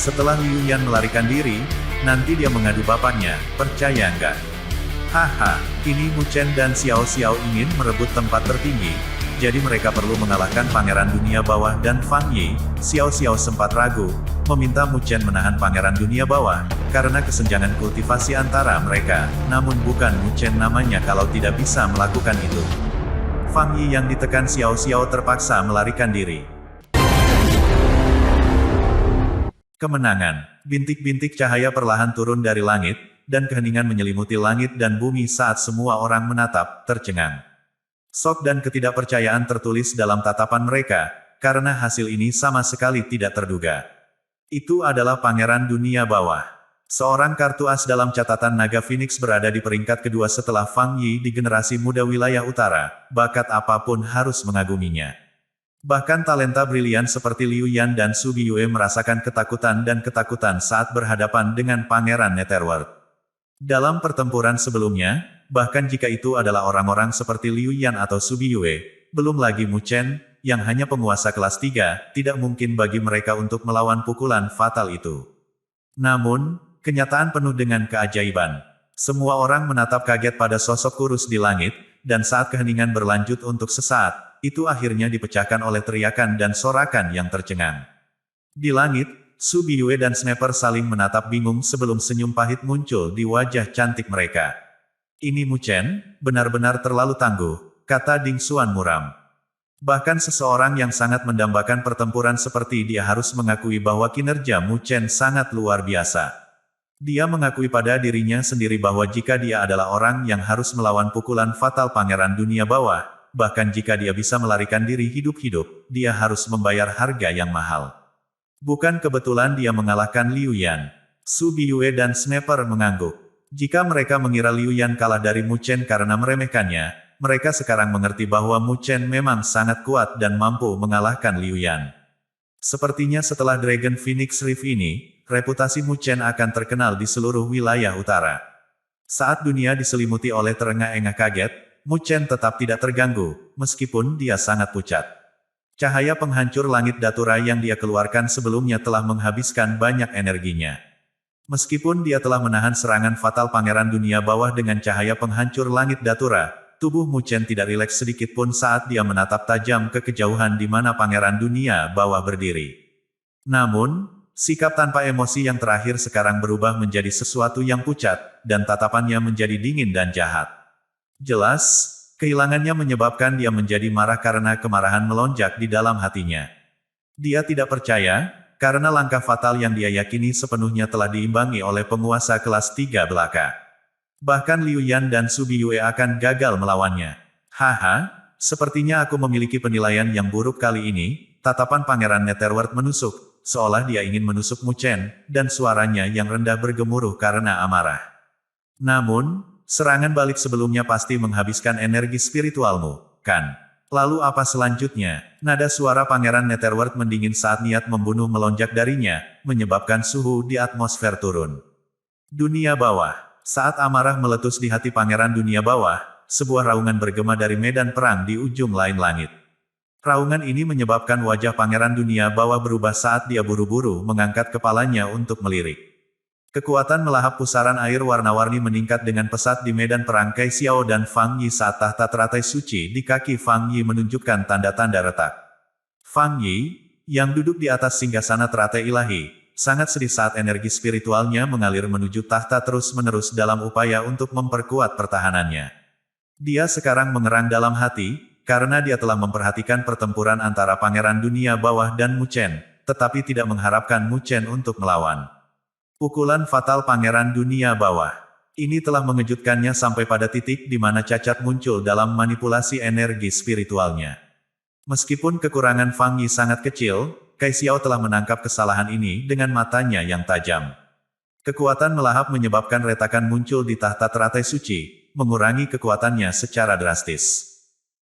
Setelah Liu Yan melarikan diri, nanti dia mengadu bapaknya, percaya nggak? Haha, ini Mu Chen dan Xiao Xiao ingin merebut tempat tertinggi, jadi mereka perlu mengalahkan Pangeran Dunia Bawah dan Fang Yi. Xiao Xiao sempat ragu, meminta Mu Chen menahan Pangeran Dunia Bawah, karena kesenjangan kultivasi antara mereka, namun bukan Mu Chen namanya kalau tidak bisa melakukan itu. Fang Yi yang ditekan Xiao Xiao terpaksa melarikan diri. Kemenangan. Bintik-bintik cahaya perlahan turun dari langit, dan keheningan menyelimuti langit dan bumi saat semua orang menatap, tercengang. Sok dan ketidakpercayaan tertulis dalam tatapan mereka, karena hasil ini sama sekali tidak terduga. Itu adalah Pangeran Dunia Bawah. Seorang kartu as dalam catatan Naga Phoenix berada di peringkat kedua setelah Fang Yi di generasi muda wilayah utara, bakat apapun harus mengaguminya. Bahkan talenta brilian seperti Liu Yan dan Su Biyue merasakan ketakutan dan ketakutan saat berhadapan dengan Pangeran Netherworld. Dalam pertempuran sebelumnya, bahkan jika itu adalah orang-orang seperti Liu Yan atau Su Biyue, belum lagi Mu Chen, yang hanya penguasa kelas 3, tidak mungkin bagi mereka untuk melawan pukulan fatal itu. Namun, kenyataan penuh dengan keajaiban. Semua orang menatap kaget pada sosok kurus di langit, dan saat keheningan berlanjut untuk sesaat, itu akhirnya dipecahkan oleh teriakan dan sorakan yang tercengang. Di langit, Su Biyue dan Sniper saling menatap bingung sebelum senyum pahit muncul di wajah cantik mereka. Ini Mu Chen, benar-benar terlalu tangguh, kata Ding Xuan muram. Bahkan seseorang yang sangat mendambakan pertempuran seperti dia harus mengakui bahwa kinerja Mu Chen sangat luar biasa. Dia mengakui pada dirinya sendiri bahwa jika dia adalah orang yang harus melawan pukulan fatal Pangeran Dunia Bawah, bahkan jika dia bisa melarikan diri hidup-hidup, dia harus membayar harga yang mahal. Bukan kebetulan dia mengalahkan Liu Yan. Su Biyue dan Sniper mengangguk. Jika mereka mengira Liu Yan kalah dari Mu Chen karena meremehkannya, mereka sekarang mengerti bahwa Mu Chen memang sangat kuat dan mampu mengalahkan Liu Yan. Sepertinya setelah Dragon Phoenix Rift ini, reputasi Mu Chen akan terkenal di seluruh wilayah utara. Saat dunia diselimuti oleh terengah-engah kaget, Mu Chen tetap tidak terganggu, meskipun dia sangat pucat. Cahaya penghancur langit Datura yang dia keluarkan sebelumnya telah menghabiskan banyak energinya. Meskipun dia telah menahan serangan fatal Pangeran Dunia Bawah dengan cahaya penghancur langit Datura, tubuh Mu Chen tidak rileks sedikit pun saat dia menatap tajam ke kejauhan di mana Pangeran Dunia Bawah berdiri. Namun, sikap tanpa emosi yang terakhir sekarang berubah menjadi sesuatu yang pucat, dan tatapannya menjadi dingin dan jahat. Jelas, kehilangannya menyebabkan dia menjadi marah karena kemarahan melonjak di dalam hatinya. Dia tidak percaya, karena langkah fatal yang dia yakini sepenuhnya telah diimbangi oleh penguasa kelas 3 belaka. Bahkan Liu Yan dan Su Biyue akan gagal melawannya. Haha, sepertinya aku memiliki penilaian yang buruk kali ini, tatapan Pangeran Netherworld menusuk, seolah dia ingin menusuk Mu Chen, dan suaranya yang rendah bergemuruh karena amarah. Namun, serangan balik sebelumnya pasti menghabiskan energi spiritualmu, kan? Lalu apa selanjutnya? Nada suara Pangeran Netherworld mendingin saat niat membunuh melonjak darinya, menyebabkan suhu di atmosfer turun. Dunia Bawah. Saat amarah meletus di hati Pangeran Dunia Bawah, sebuah raungan bergema dari medan perang di ujung lain langit. Raungan ini menyebabkan wajah Pangeran Dunia Bawah berubah saat dia buru-buru mengangkat kepalanya untuk melirik. Kekuatan melahap pusaran air warna-warni meningkat dengan pesat di medan perang Kai Xiao dan Fang Yi saat tahta teratai suci di kaki Fang Yi menunjukkan tanda-tanda retak. Fang Yi, yang duduk di atas singgasana teratai ilahi, sangat sedih saat energi spiritualnya mengalir menuju tahta terus-menerus dalam upaya untuk memperkuat pertahanannya. Dia sekarang mengerang dalam hati, karena dia telah memperhatikan pertempuran antara Pangeran Dunia Bawah dan Mu Chen, tetapi tidak mengharapkan Mu Chen untuk melawan. Pukulan fatal Pangeran Dunia Bawah. Ini telah mengejutkannya sampai pada titik di mana cacat muncul dalam manipulasi energi spiritualnya. Meskipun kekurangan Fang Yi sangat kecil, Kai Xiao telah menangkap kesalahan ini dengan matanya yang tajam. Kekuatan melahap menyebabkan retakan muncul di tahta teratai suci, mengurangi kekuatannya secara drastis.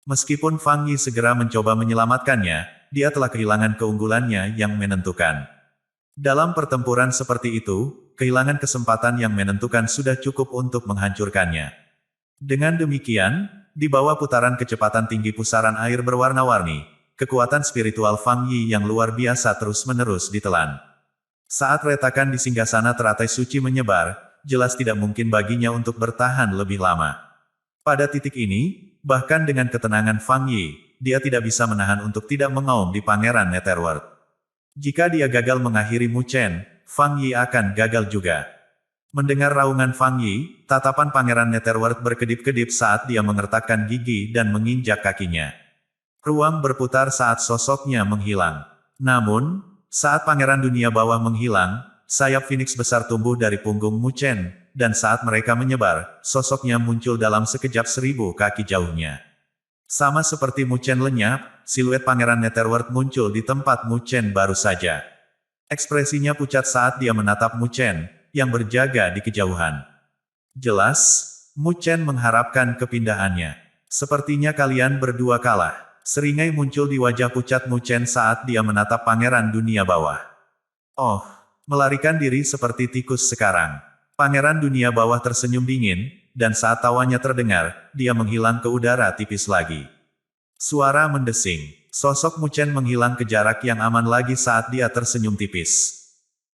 Meskipun Fang Yi segera mencoba menyelamatkannya, dia telah kehilangan keunggulannya yang menentukan. Dalam pertempuran seperti itu, kehilangan kesempatan yang menentukan sudah cukup untuk menghancurkannya. Dengan demikian, di bawah putaran kecepatan tinggi pusaran air berwarna-warni, kekuatan spiritual Fang Yi yang luar biasa terus-menerus ditelan. Saat retakan di singgasana teratai suci menyebar, jelas tidak mungkin baginya untuk bertahan lebih lama. Pada titik ini, bahkan dengan ketenangan Fang Yi, dia tidak bisa menahan untuk tidak mengaum di Pangeran Netherworld. Jika dia gagal mengakhiri Mu Chen, Fang Yi akan gagal juga. Mendengar raungan Fang Yi, tatapan Pangeran Netherworld berkedip-kedip saat dia mengertakkan gigi dan menginjak kakinya. Ruang berputar saat sosoknya menghilang. Namun, saat Pangeran Dunia Bawah menghilang, sayap Phoenix besar tumbuh dari punggung Mu Chen, dan saat mereka menyebar, sosoknya muncul dalam sekejap 1000 kaki jauhnya. Sama seperti Mu Chen lenyap, siluet Pangeran Netherworld muncul di tempat Mu Chen baru saja. Ekspresinya pucat saat dia menatap Mu Chen, yang berjaga di kejauhan. Jelas, Mu Chen mengharapkan kepindahannya. Sepertinya kalian berdua kalah. Seringai muncul di wajah pucat Mu Chen saat dia menatap Pangeran Dunia Bawah. Oh, melarikan diri seperti tikus sekarang. Pangeran Dunia Bawah tersenyum dingin, dan saat tawanya terdengar, dia menghilang ke udara tipis lagi. Suara mendesing. Sosok Mu Chen menghilang ke jarak yang aman lagi saat dia tersenyum tipis.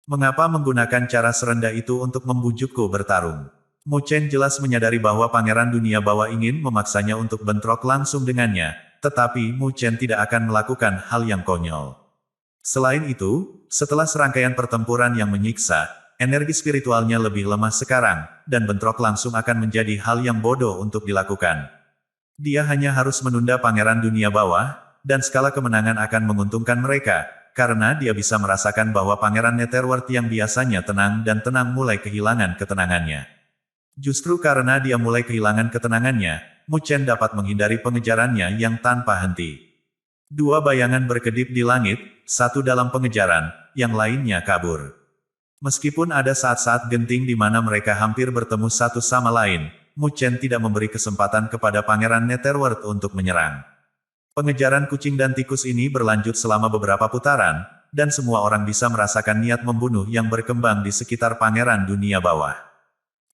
Mengapa menggunakan cara serendah itu untuk membujukku bertarung? Mu Chen jelas menyadari bahwa Pangeran Dunia Bawah ingin memaksanya untuk bentrok langsung dengannya, tetapi Mu Chen tidak akan melakukan hal yang konyol. Selain itu, setelah serangkaian pertempuran yang menyiksa, energi spiritualnya lebih lemah sekarang, dan bentrok langsung akan menjadi hal yang bodoh untuk dilakukan. Dia hanya harus menunda Pangeran Dunia Bawah, dan skala kemenangan akan menguntungkan mereka, karena dia bisa merasakan bahwa Pangeran Netherworld yang biasanya tenang dan tenang mulai kehilangan ketenangannya. Justru karena dia mulai kehilangan ketenangannya, Mu Chen dapat menghindari pengejarannya yang tanpa henti. Dua bayangan berkedip di langit, satu dalam pengejaran, yang lainnya kabur. Meskipun ada saat-saat genting di mana mereka hampir bertemu satu sama lain, Mu Chen tidak memberi kesempatan kepada Pangeran Netherworld untuk menyerang. Pengejaran kucing dan tikus ini berlanjut selama beberapa putaran, dan semua orang bisa merasakan niat membunuh yang berkembang di sekitar Pangeran Dunia Bawah.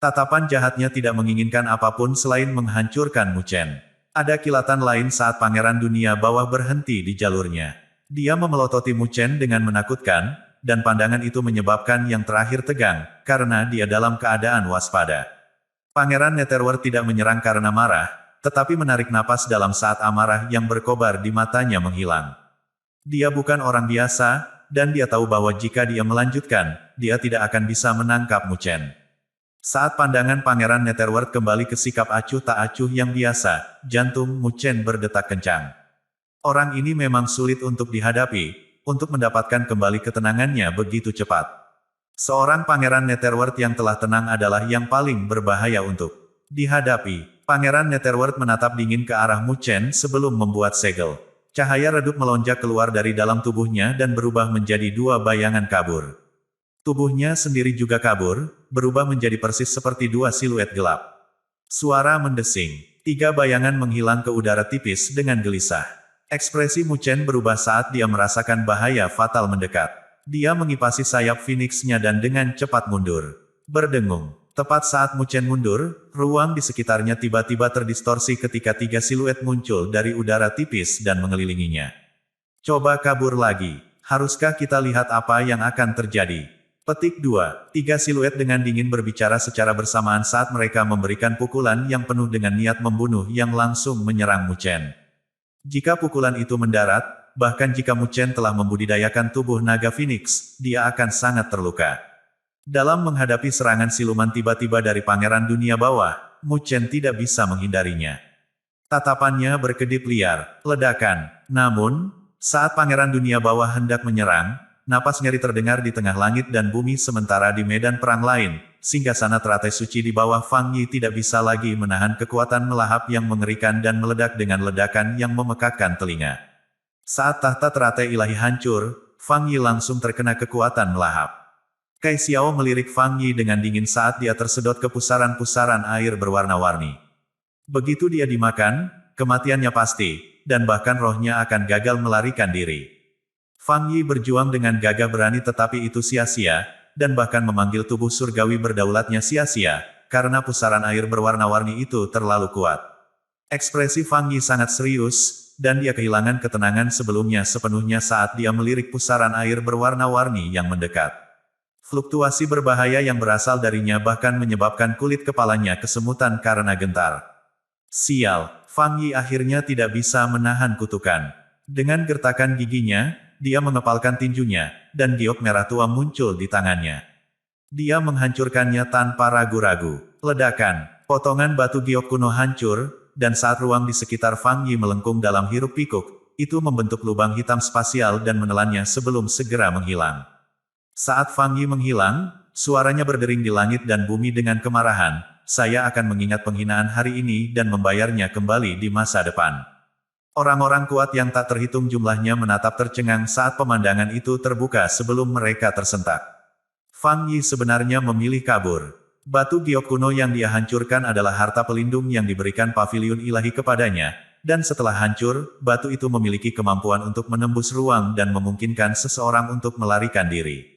Tatapan jahatnya tidak menginginkan apapun selain menghancurkan Mu Chen. Ada kilatan lain saat Pangeran Dunia Bawah berhenti di jalurnya. Dia memelototi Mu Chen dengan menakutkan, dan pandangan itu menyebabkan yang terakhir tegang, karena dia dalam keadaan waspada. Pangeran Netherworld tidak menyerang karena marah, tetapi menarik napas dalam saat amarah yang berkobar di matanya menghilang. Dia bukan orang biasa, dan dia tahu bahwa jika dia melanjutkan, dia tidak akan bisa menangkap Mu Chen. Saat pandangan Pangeran Netherworld kembali ke sikap acuh tak acuh yang biasa, jantung Mu Chen berdetak kencang. Orang ini memang sulit untuk dihadapi, untuk mendapatkan kembali ketenangannya begitu cepat. Seorang Pangeran Netherworld yang telah tenang adalah yang paling berbahaya untuk dihadapi. Pangeran Netherworld menatap dingin ke arah Mu Chen sebelum membuat segel. Cahaya redup melonjak keluar dari dalam tubuhnya dan berubah menjadi dua bayangan kabur. Tubuhnya sendiri juga kabur, berubah menjadi persis seperti dua siluet gelap. Suara mendesing. Tiga bayangan menghilang ke udara tipis dengan gelisah. Ekspresi Mu Chen berubah saat dia merasakan bahaya fatal mendekat. Dia mengipasi sayap Phoenix-nya dan dengan cepat mundur. Berdengung. Tepat saat Mu Chen mundur, ruang di sekitarnya tiba-tiba terdistorsi ketika tiga siluet muncul dari udara tipis dan mengelilinginya. Coba kabur lagi. Haruskah kita lihat apa yang akan terjadi? Petik 2. Tiga siluet dengan dingin berbicara secara bersamaan saat mereka memberikan pukulan yang penuh dengan niat membunuh yang langsung menyerang Mu Chen. Jika pukulan itu mendarat, bahkan jika Mu Chen telah membudidayakan tubuh naga Phoenix, dia akan sangat terluka. Dalam menghadapi serangan siluman tiba-tiba dari Pangeran Dunia Bawah, Mu Chen tidak bisa menghindarinya. Tatapannya berkedip liar, ledakan. Namun, saat Pangeran Dunia Bawah hendak menyerang, napas nyeri terdengar di tengah langit dan bumi sementara di medan perang lain, singgasana teratai suci di bawah Fang Yi tidak bisa lagi menahan kekuatan melahap yang mengerikan dan meledak dengan ledakan yang memekakkan telinga. Saat tahta teratai ilahi hancur, Fang Yi langsung terkena kekuatan melahap. Kai Xiao melirik Fang Yi dengan dingin saat dia tersedot ke pusaran-pusaran air berwarna-warni. Begitu dia dimakan, kematiannya pasti, dan bahkan rohnya akan gagal melarikan diri. Fang Yi berjuang dengan gagah berani tetapi itu sia-sia, dan bahkan memanggil tubuh surgawi berdaulatnya sia-sia, karena pusaran air berwarna-warni itu terlalu kuat. Ekspresi Fang Yi sangat serius, dan dia kehilangan ketenangan sebelumnya sepenuhnya saat dia melirik pusaran air berwarna-warni yang mendekat. Fluktuasi berbahaya yang berasal darinya bahkan menyebabkan kulit kepalanya kesemutan karena gentar. Sial, Fang Yi akhirnya tidak bisa menahan kutukan. Dengan gertakan giginya, dia mengepalkan tinjunya, dan giok merah tua muncul di tangannya. Dia menghancurkannya tanpa ragu-ragu. Ledakan, potongan batu giok kuno hancur, dan saat ruang di sekitar Fang Yi melengkung dalam hiruk pikuk, itu membentuk lubang hitam spasial dan menelannya sebelum segera menghilang. Saat Fang Yi menghilang, suaranya berdering di langit dan bumi dengan kemarahan, "Saya akan mengingat penghinaan hari ini dan membayarnya kembali di masa depan." Orang-orang kuat yang tak terhitung jumlahnya menatap tercengang saat pemandangan itu terbuka sebelum mereka tersentak. Fang Yi sebenarnya memilih kabur. Batu giok kuno yang dia hancurkan adalah harta pelindung yang diberikan paviliun ilahi kepadanya, dan setelah hancur, batu itu memiliki kemampuan untuk menembus ruang dan memungkinkan seseorang untuk melarikan diri.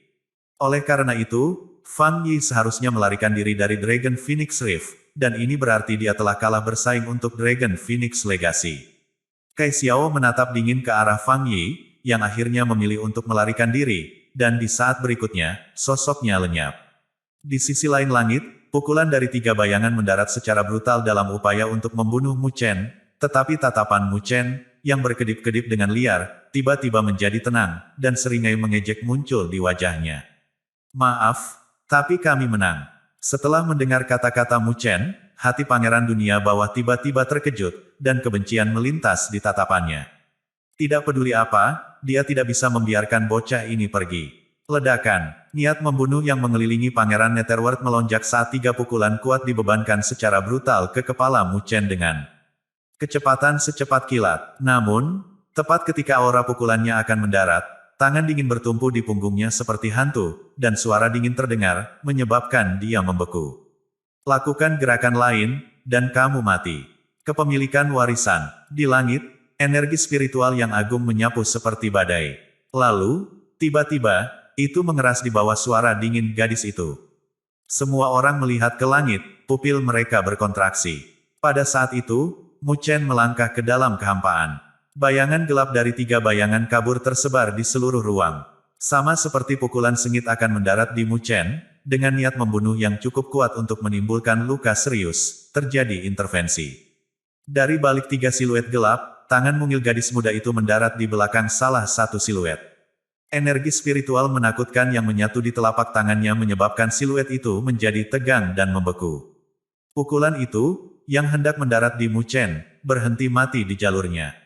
Oleh karena itu, Fang Yi seharusnya melarikan diri dari Dragon Phoenix Rift, dan ini berarti dia telah kalah bersaing untuk Dragon Phoenix Legacy. Kai Xiao menatap dingin ke arah Fang Yi, yang akhirnya memilih untuk melarikan diri, dan di saat berikutnya, sosoknya lenyap. Di sisi lain langit, pukulan dari 3 bayangan mendarat secara brutal dalam upaya untuk membunuh Mu Chen, tetapi tatapan Mu Chen, yang berkedip-kedip dengan liar, tiba-tiba menjadi tenang, dan seringai mengejek muncul di wajahnya. "Maaf, tapi kami menang." Setelah mendengar kata-kata Mu Chen, hati Pangeran Dunia Bawah tiba-tiba terkejut, dan kebencian melintas di tatapannya. Tidak peduli apa, dia tidak bisa membiarkan bocah ini pergi. Ledakan, niat membunuh yang mengelilingi Pangeran Netherworld melonjak saat 3 pukulan kuat dibebankan secara brutal ke kepala Mu Chen dengan kecepatan secepat kilat. Namun, tepat ketika aura pukulannya akan mendarat, tangan dingin bertumpu di punggungnya seperti hantu, dan suara dingin terdengar, menyebabkan dia membeku. "Lakukan gerakan lain, dan kamu mati." Kepemilikan warisan. Di langit, energi spiritual yang agung menyapu seperti badai. Lalu, tiba-tiba, itu mengeras di bawah suara dingin gadis itu. Semua orang melihat ke langit, pupil mereka berkontraksi. Pada saat itu, Mu Chen melangkah ke dalam kehampaan. Bayangan gelap dari 3 bayangan kabur tersebar di seluruh ruang. Sama seperti pukulan sengit akan mendarat di Mu Chen, dengan niat membunuh yang cukup kuat untuk menimbulkan luka serius, terjadi intervensi. Dari balik 3 siluet gelap, tangan mungil gadis muda itu mendarat di belakang salah satu siluet. Energi spiritual menakutkan yang menyatu di telapak tangannya menyebabkan siluet itu menjadi tegang dan membeku. Pukulan itu, yang hendak mendarat di Mu Chen, berhenti mati di jalurnya.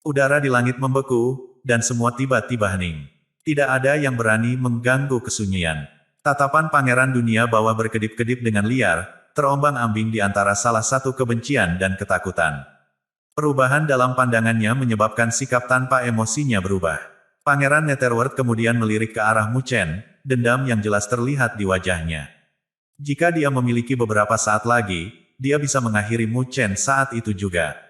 Udara di langit membeku, dan semua tiba-tiba hening. Tidak ada yang berani mengganggu kesunyian. Tatapan Pangeran Dunia Bawah berkedip-kedip dengan liar, terombang-ambing di antara salah satu kebencian dan ketakutan. Perubahan dalam pandangannya menyebabkan sikap tanpa emosinya berubah. Pangeran Netherworld kemudian melirik ke arah Mu Chen, dendam yang jelas terlihat di wajahnya. Jika dia memiliki beberapa saat lagi, dia bisa mengakhiri Mu Chen saat itu juga.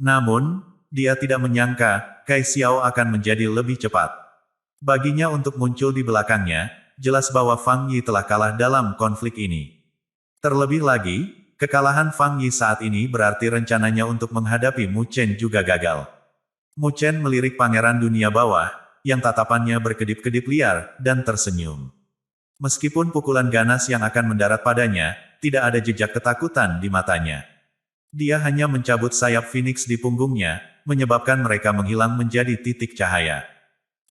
Namun, dia tidak menyangka, Kai Xiao akan menjadi lebih cepat. Baginya untuk muncul di belakangnya, jelas bahwa Fang Yi telah kalah dalam konflik ini. Terlebih lagi, kekalahan Fang Yi saat ini berarti rencananya untuk menghadapi Mu Chen juga gagal. Mu Chen melirik Pangeran Dunia Bawah, yang tatapannya berkedip-kedip liar, dan tersenyum. Meskipun pukulan ganas yang akan mendarat padanya, tidak ada jejak ketakutan di matanya. Dia hanya mencabut sayap Phoenix di punggungnya, menyebabkan mereka menghilang menjadi titik cahaya.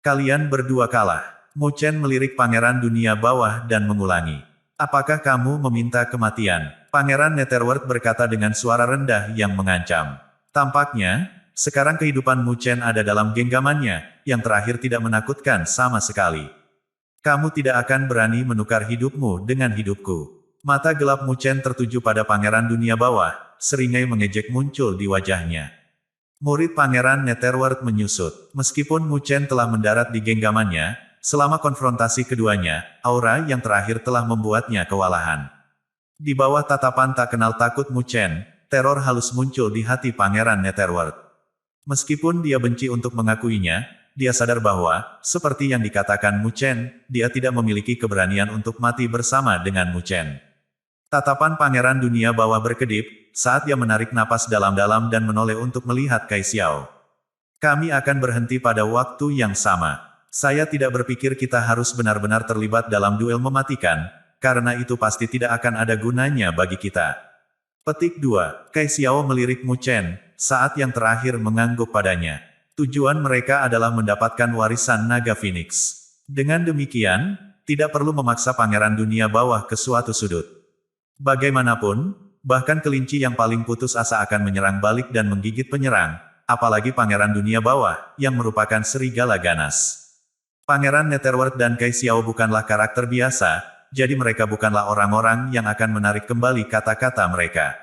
"Kalian berdua kalah." Mu Chen melirik Pangeran Dunia Bawah dan mengulangi. "Apakah kamu meminta kematian?" Pangeran Netherworld berkata dengan suara rendah yang mengancam. Tampaknya, sekarang kehidupan Mu Chen ada dalam genggamannya, yang terakhir tidak menakutkan sama sekali. "Kamu tidak akan berani menukar hidupmu dengan hidupku." Mata gelap Mu Chen tertuju pada Pangeran Dunia Bawah, seringai mengejek muncul di wajahnya. Murid Pangeran Netherworld menyusut. Meskipun Mu Chen telah mendarat di genggamannya, selama konfrontasi keduanya, aura yang terakhir telah membuatnya kewalahan. Di bawah tatapan tak kenal takut Mu Chen, teror halus muncul di hati Pangeran Netherworld. Meskipun dia benci untuk mengakuinya, dia sadar bahwa, seperti yang dikatakan Mu Chen, dia tidak memiliki keberanian untuk mati bersama dengan Mu Chen. Tatapan Pangeran Dunia Bawah berkedip, saat dia menarik napas dalam-dalam dan menoleh untuk melihat Kai Xiao. "Kami akan berhenti pada waktu yang sama." Saya tidak berpikir kita harus benar-benar terlibat dalam duel mematikan, karena itu pasti tidak akan ada gunanya bagi kita. Petik 2. Kai Xiao melirik Mu Chen, saat yang terakhir mengangguk padanya. Tujuan mereka adalah mendapatkan warisan naga Phoenix. Dengan demikian, tidak perlu memaksa pangeran dunia bawah ke suatu sudut. Bagaimanapun, bahkan kelinci yang paling putus asa akan menyerang balik dan menggigit penyerang, apalagi pangeran dunia bawah, yang merupakan serigala ganas. Pangeran Netherworld dan Kai Xiao bukanlah karakter biasa, jadi mereka bukanlah orang-orang yang akan menarik kembali kata-kata mereka.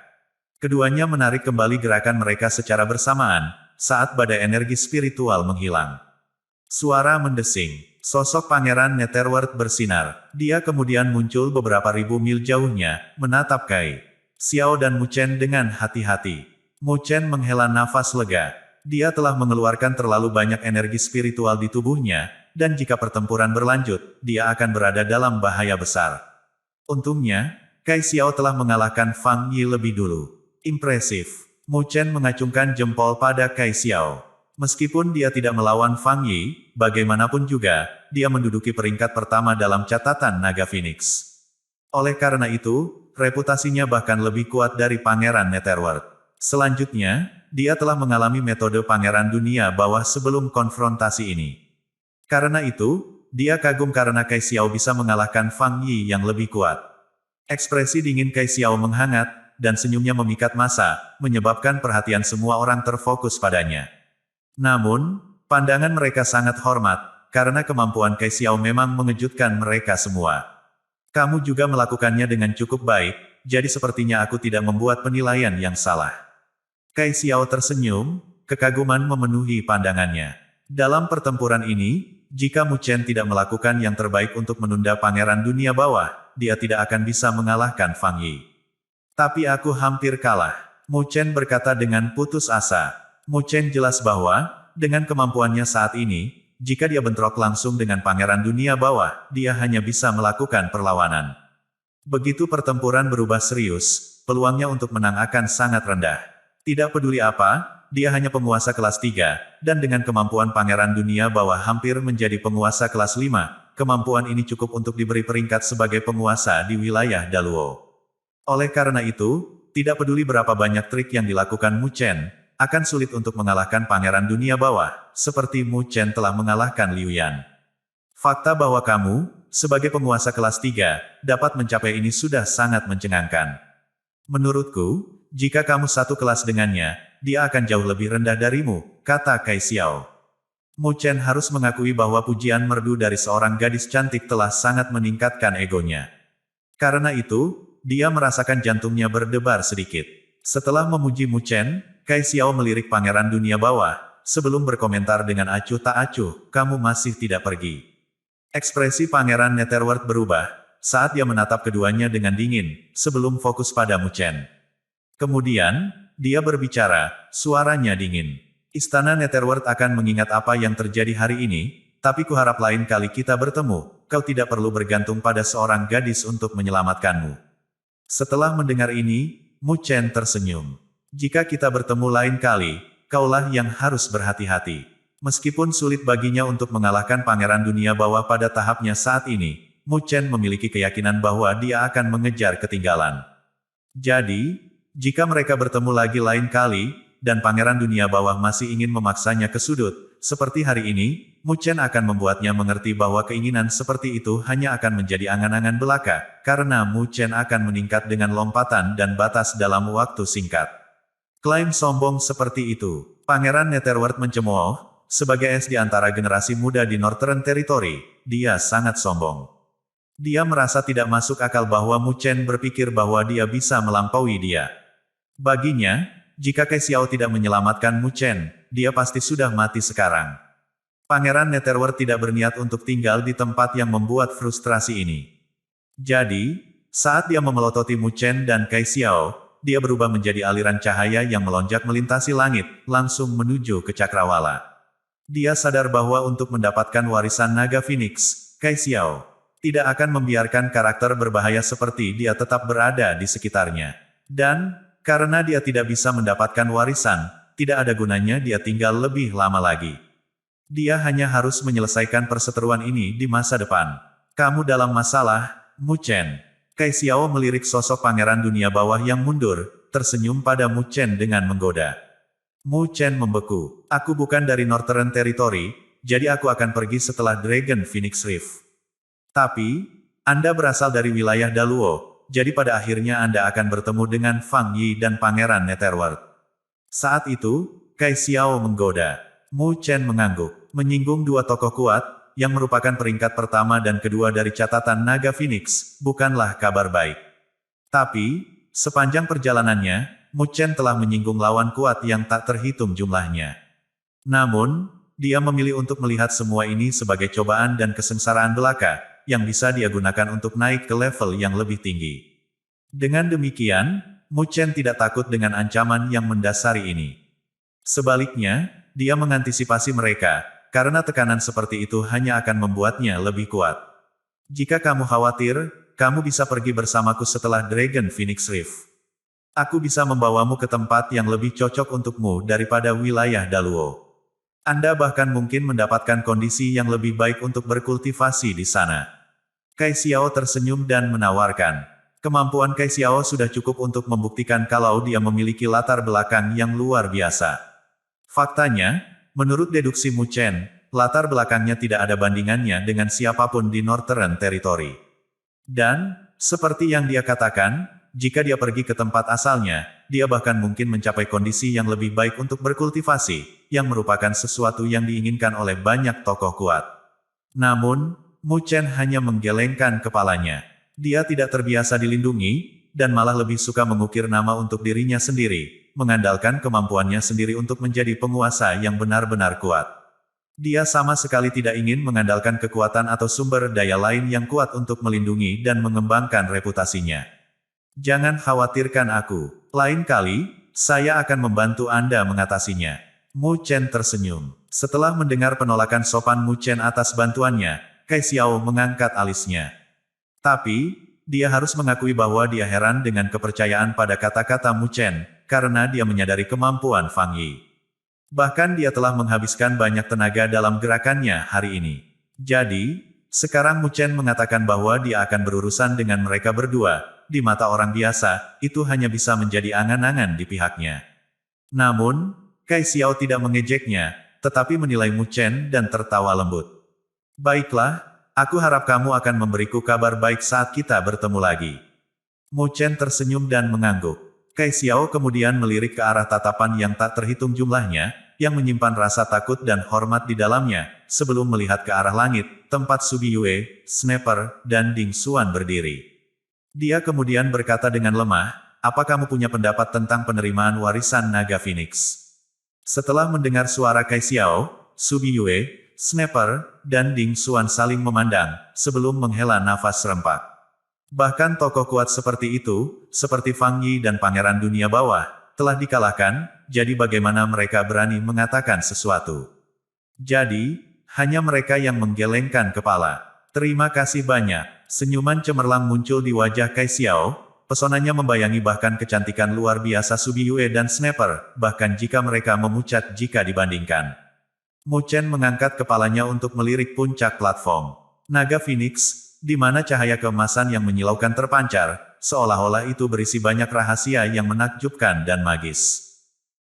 Keduanya menarik kembali gerakan mereka secara bersamaan, saat badai energi spiritual menghilang. Suara mendesing. Sosok Pangeran Netherworld bersinar. Dia kemudian muncul beberapa ribu mil jauhnya, menatap Kai Xiao dan Mu Chen dengan hati-hati. Mu Chen menghela nafas lega. Dia telah mengeluarkan terlalu banyak energi spiritual di tubuhnya, dan jika pertempuran berlanjut, dia akan berada dalam bahaya besar. Untungnya, Kai Xiao telah mengalahkan Fang Yi lebih dulu. Impresif. Mu Chen mengacungkan jempol pada Kai Xiao. Meskipun dia tidak melawan Fang Yi, bagaimanapun juga, dia menduduki peringkat pertama dalam catatan Naga Phoenix. Oleh karena itu, reputasinya bahkan lebih kuat dari Pangeran Netherworld. Selanjutnya, dia telah mengalami metode Pangeran Dunia Bawah sebelum konfrontasi ini. Karena itu, dia kagum karena Kai Xiao bisa mengalahkan Fang Yi yang lebih kuat. Ekspresi dingin Kai Xiao menghangat, dan senyumnya memikat massa, menyebabkan perhatian semua orang terfokus padanya. Namun, pandangan mereka sangat hormat, karena kemampuan Kai Xiao memang mengejutkan mereka semua. Kamu juga melakukannya dengan cukup baik, jadi sepertinya aku tidak membuat penilaian yang salah. Kai Xiao tersenyum, kekaguman memenuhi pandangannya. Dalam pertempuran ini, jika Mu Chen tidak melakukan yang terbaik untuk menunda Pangeran Dunia Bawah, dia tidak akan bisa mengalahkan Fang Yi. Tapi aku hampir kalah. Mu Chen berkata dengan putus asa. Mu Chen jelas bahwa, dengan kemampuannya saat ini, jika dia bentrok langsung dengan Pangeran Dunia Bawah, dia hanya bisa melakukan perlawanan. Begitu pertempuran berubah serius, peluangnya untuk menang akan sangat rendah. Tidak peduli apa, dia hanya penguasa kelas 3, dan dengan kemampuan Pangeran Dunia Bawah hampir menjadi penguasa kelas 5, kemampuan ini cukup untuk diberi peringkat sebagai penguasa di wilayah Daluo. Oleh karena itu, tidak peduli berapa banyak trik yang dilakukan Mu Chen, akan sulit untuk mengalahkan Pangeran Dunia Bawah, seperti Mu Chen telah mengalahkan Liu Yan. Fakta bahwa kamu, sebagai penguasa kelas 3, dapat mencapai ini sudah sangat mencengangkan. Menurutku, jika kamu satu kelas dengannya, dia akan jauh lebih rendah darimu, kata Kai Xiao. Mu Chen harus mengakui bahwa pujian merdu dari seorang gadis cantik telah sangat meningkatkan egonya. Karena itu, dia merasakan jantungnya berdebar sedikit. Setelah memuji Mu Chen, Kai Xiao melirik Pangeran Dunia Bawah, sebelum berkomentar dengan acuh tak acuh, kamu masih tidak pergi. Ekspresi Pangeran Netherworld berubah, saat dia menatap keduanya dengan dingin, sebelum fokus pada Mu Chen. Kemudian, dia berbicara, suaranya dingin. Istana Netherworld akan mengingat apa yang terjadi hari ini, tapi kuharap lain kali kita bertemu, kau tidak perlu bergantung pada seorang gadis untuk menyelamatkanmu. Setelah mendengar ini, Mu Chen tersenyum. Jika kita bertemu lain kali, kaulah yang harus berhati-hati. Meskipun sulit baginya untuk mengalahkan Pangeran Dunia Bawah pada tahapnya saat ini, Mu Chen memiliki keyakinan bahwa dia akan mengejar ketinggalan. Jadi, jika mereka bertemu lagi lain kali, dan Pangeran Dunia Bawah masih ingin memaksanya ke sudut, seperti hari ini, Mu Chen akan membuatnya mengerti bahwa keinginan seperti itu hanya akan menjadi angan-angan belaka, karena Mu Chen akan meningkat dengan lompatan dan batas dalam waktu singkat. Klaim sombong seperti itu. Pangeran Netherworld mencemooh, sebagai es di antara generasi muda di Northern Territory, dia sangat sombong. Dia merasa tidak masuk akal bahwa Mu Chen berpikir bahwa dia bisa melampaui dia. Baginya, jika Kai Xiao tidak menyelamatkan Mu Chen, dia pasti sudah mati sekarang. Pangeran Netherworld tidak berniat untuk tinggal di tempat yang membuat frustrasi ini. Jadi, saat dia memelototi Mu Chen dan Kai Xiao, dia berubah menjadi aliran cahaya yang melonjak melintasi langit, langsung menuju ke Cakrawala. Dia sadar bahwa untuk mendapatkan warisan Naga Phoenix, Kai Xiao tidak akan membiarkan karakter berbahaya seperti dia tetap berada di sekitarnya. Dan, karena dia tidak bisa mendapatkan warisan, tidak ada gunanya dia tinggal lebih lama lagi. Dia hanya harus menyelesaikan perseteruan ini di masa depan. Kamu dalam masalah, Mu Chen. Kai Xiao melirik sosok pangeran dunia bawah yang mundur, tersenyum pada Mu Chen dengan menggoda. Mu Chen membeku. Aku bukan dari Northern Territory, jadi aku akan pergi setelah Dragon Phoenix Rift. Tapi, Anda berasal dari wilayah Daluo, jadi pada akhirnya Anda akan bertemu dengan Fang Yi dan Pangeran Netherworld. Saat itu, Kai Xiao menggoda. Mu Chen mengangguk, menyinggung dua tokoh kuat, yang merupakan peringkat pertama dan kedua dari catatan Naga Phoenix, bukanlah kabar baik. Tapi, sepanjang perjalanannya, Mu Chen telah menyinggung lawan kuat yang tak terhitung jumlahnya. Namun, dia memilih untuk melihat semua ini sebagai cobaan dan kesengsaraan belaka, yang bisa dia gunakan untuk naik ke level yang lebih tinggi. Dengan demikian, Mu Chen tidak takut dengan ancaman yang mendasari ini. Sebaliknya, dia mengantisipasi mereka, karena tekanan seperti itu hanya akan membuatnya lebih kuat. Jika kamu khawatir, kamu bisa pergi bersamaku setelah Dragon Phoenix Rift. Aku bisa membawamu ke tempat yang lebih cocok untukmu daripada wilayah Daluo. Anda bahkan mungkin mendapatkan kondisi yang lebih baik untuk berkultivasi di sana. Kai Xiao tersenyum dan menawarkan. Kemampuan Kai Xiao sudah cukup untuk membuktikan kalau dia memiliki latar belakang yang luar biasa. Faktanya, menurut deduksi Mu Chen, latar belakangnya tidak ada bandingannya dengan siapapun di Northern Territory. Dan, seperti yang dia katakan, jika dia pergi ke tempat asalnya, dia bahkan mungkin mencapai kondisi yang lebih baik untuk berkultivasi, yang merupakan sesuatu yang diinginkan oleh banyak tokoh kuat. Namun, Mu Chen hanya menggelengkan kepalanya. Dia tidak terbiasa dilindungi, dan malah lebih suka mengukir nama untuk dirinya sendiri, mengandalkan kemampuannya sendiri untuk menjadi penguasa yang benar-benar kuat. Dia sama sekali tidak ingin mengandalkan kekuatan atau sumber daya lain yang kuat untuk melindungi dan mengembangkan reputasinya. Jangan khawatirkan aku. Lain kali, saya akan membantu Anda mengatasinya. Mu Chen tersenyum. Setelah mendengar penolakan sopan Mu Chen atas bantuannya, Kai Xiao mengangkat alisnya. Tapi, dia harus mengakui bahwa dia heran dengan kepercayaan pada kata-kata Mu Chen, karena dia menyadari kemampuan Fang Yi. Bahkan dia telah menghabiskan banyak tenaga dalam gerakannya hari ini. Jadi, sekarang Mu Chen mengatakan bahwa dia akan berurusan dengan mereka berdua, di mata orang biasa, itu hanya bisa menjadi angan-angan di pihaknya. Namun, Kai Xiao tidak mengejeknya, tetapi menilai Mu Chen dan tertawa lembut. Baiklah, aku harap kamu akan memberiku kabar baik saat kita bertemu lagi. Mu Chen tersenyum dan mengangguk. Kai Xiao kemudian melirik ke arah tatapan yang tak terhitung jumlahnya, yang menyimpan rasa takut dan hormat di dalamnya, sebelum melihat ke arah langit, tempat Subi Yue, Sniper, dan Ding Xuan berdiri. Dia kemudian berkata dengan lemah, apa kamu punya pendapat tentang penerimaan warisan Naga Phoenix? Setelah mendengar suara Kai Xiao, Subi Yue, Sniper, dan Ding Xuan saling memandang, sebelum menghela nafas serempak. Bahkan tokoh kuat seperti itu, seperti Fang Yi dan Pangeran Dunia Bawah, telah dikalahkan, jadi bagaimana mereka berani mengatakan sesuatu? Jadi, hanya mereka yang menggelengkan kepala. Terima kasih banyak. Senyuman cemerlang muncul di wajah Kai Xiao, pesonanya membayangi bahkan kecantikan luar biasa Subi Yue dan Sniper, bahkan jika mereka memucat jika dibandingkan. Mu Chen mengangkat kepalanya untuk melirik puncak platform. Naga Phoenix, di mana cahaya keemasan yang menyilaukan terpancar, seolah-olah itu berisi banyak rahasia yang menakjubkan dan magis.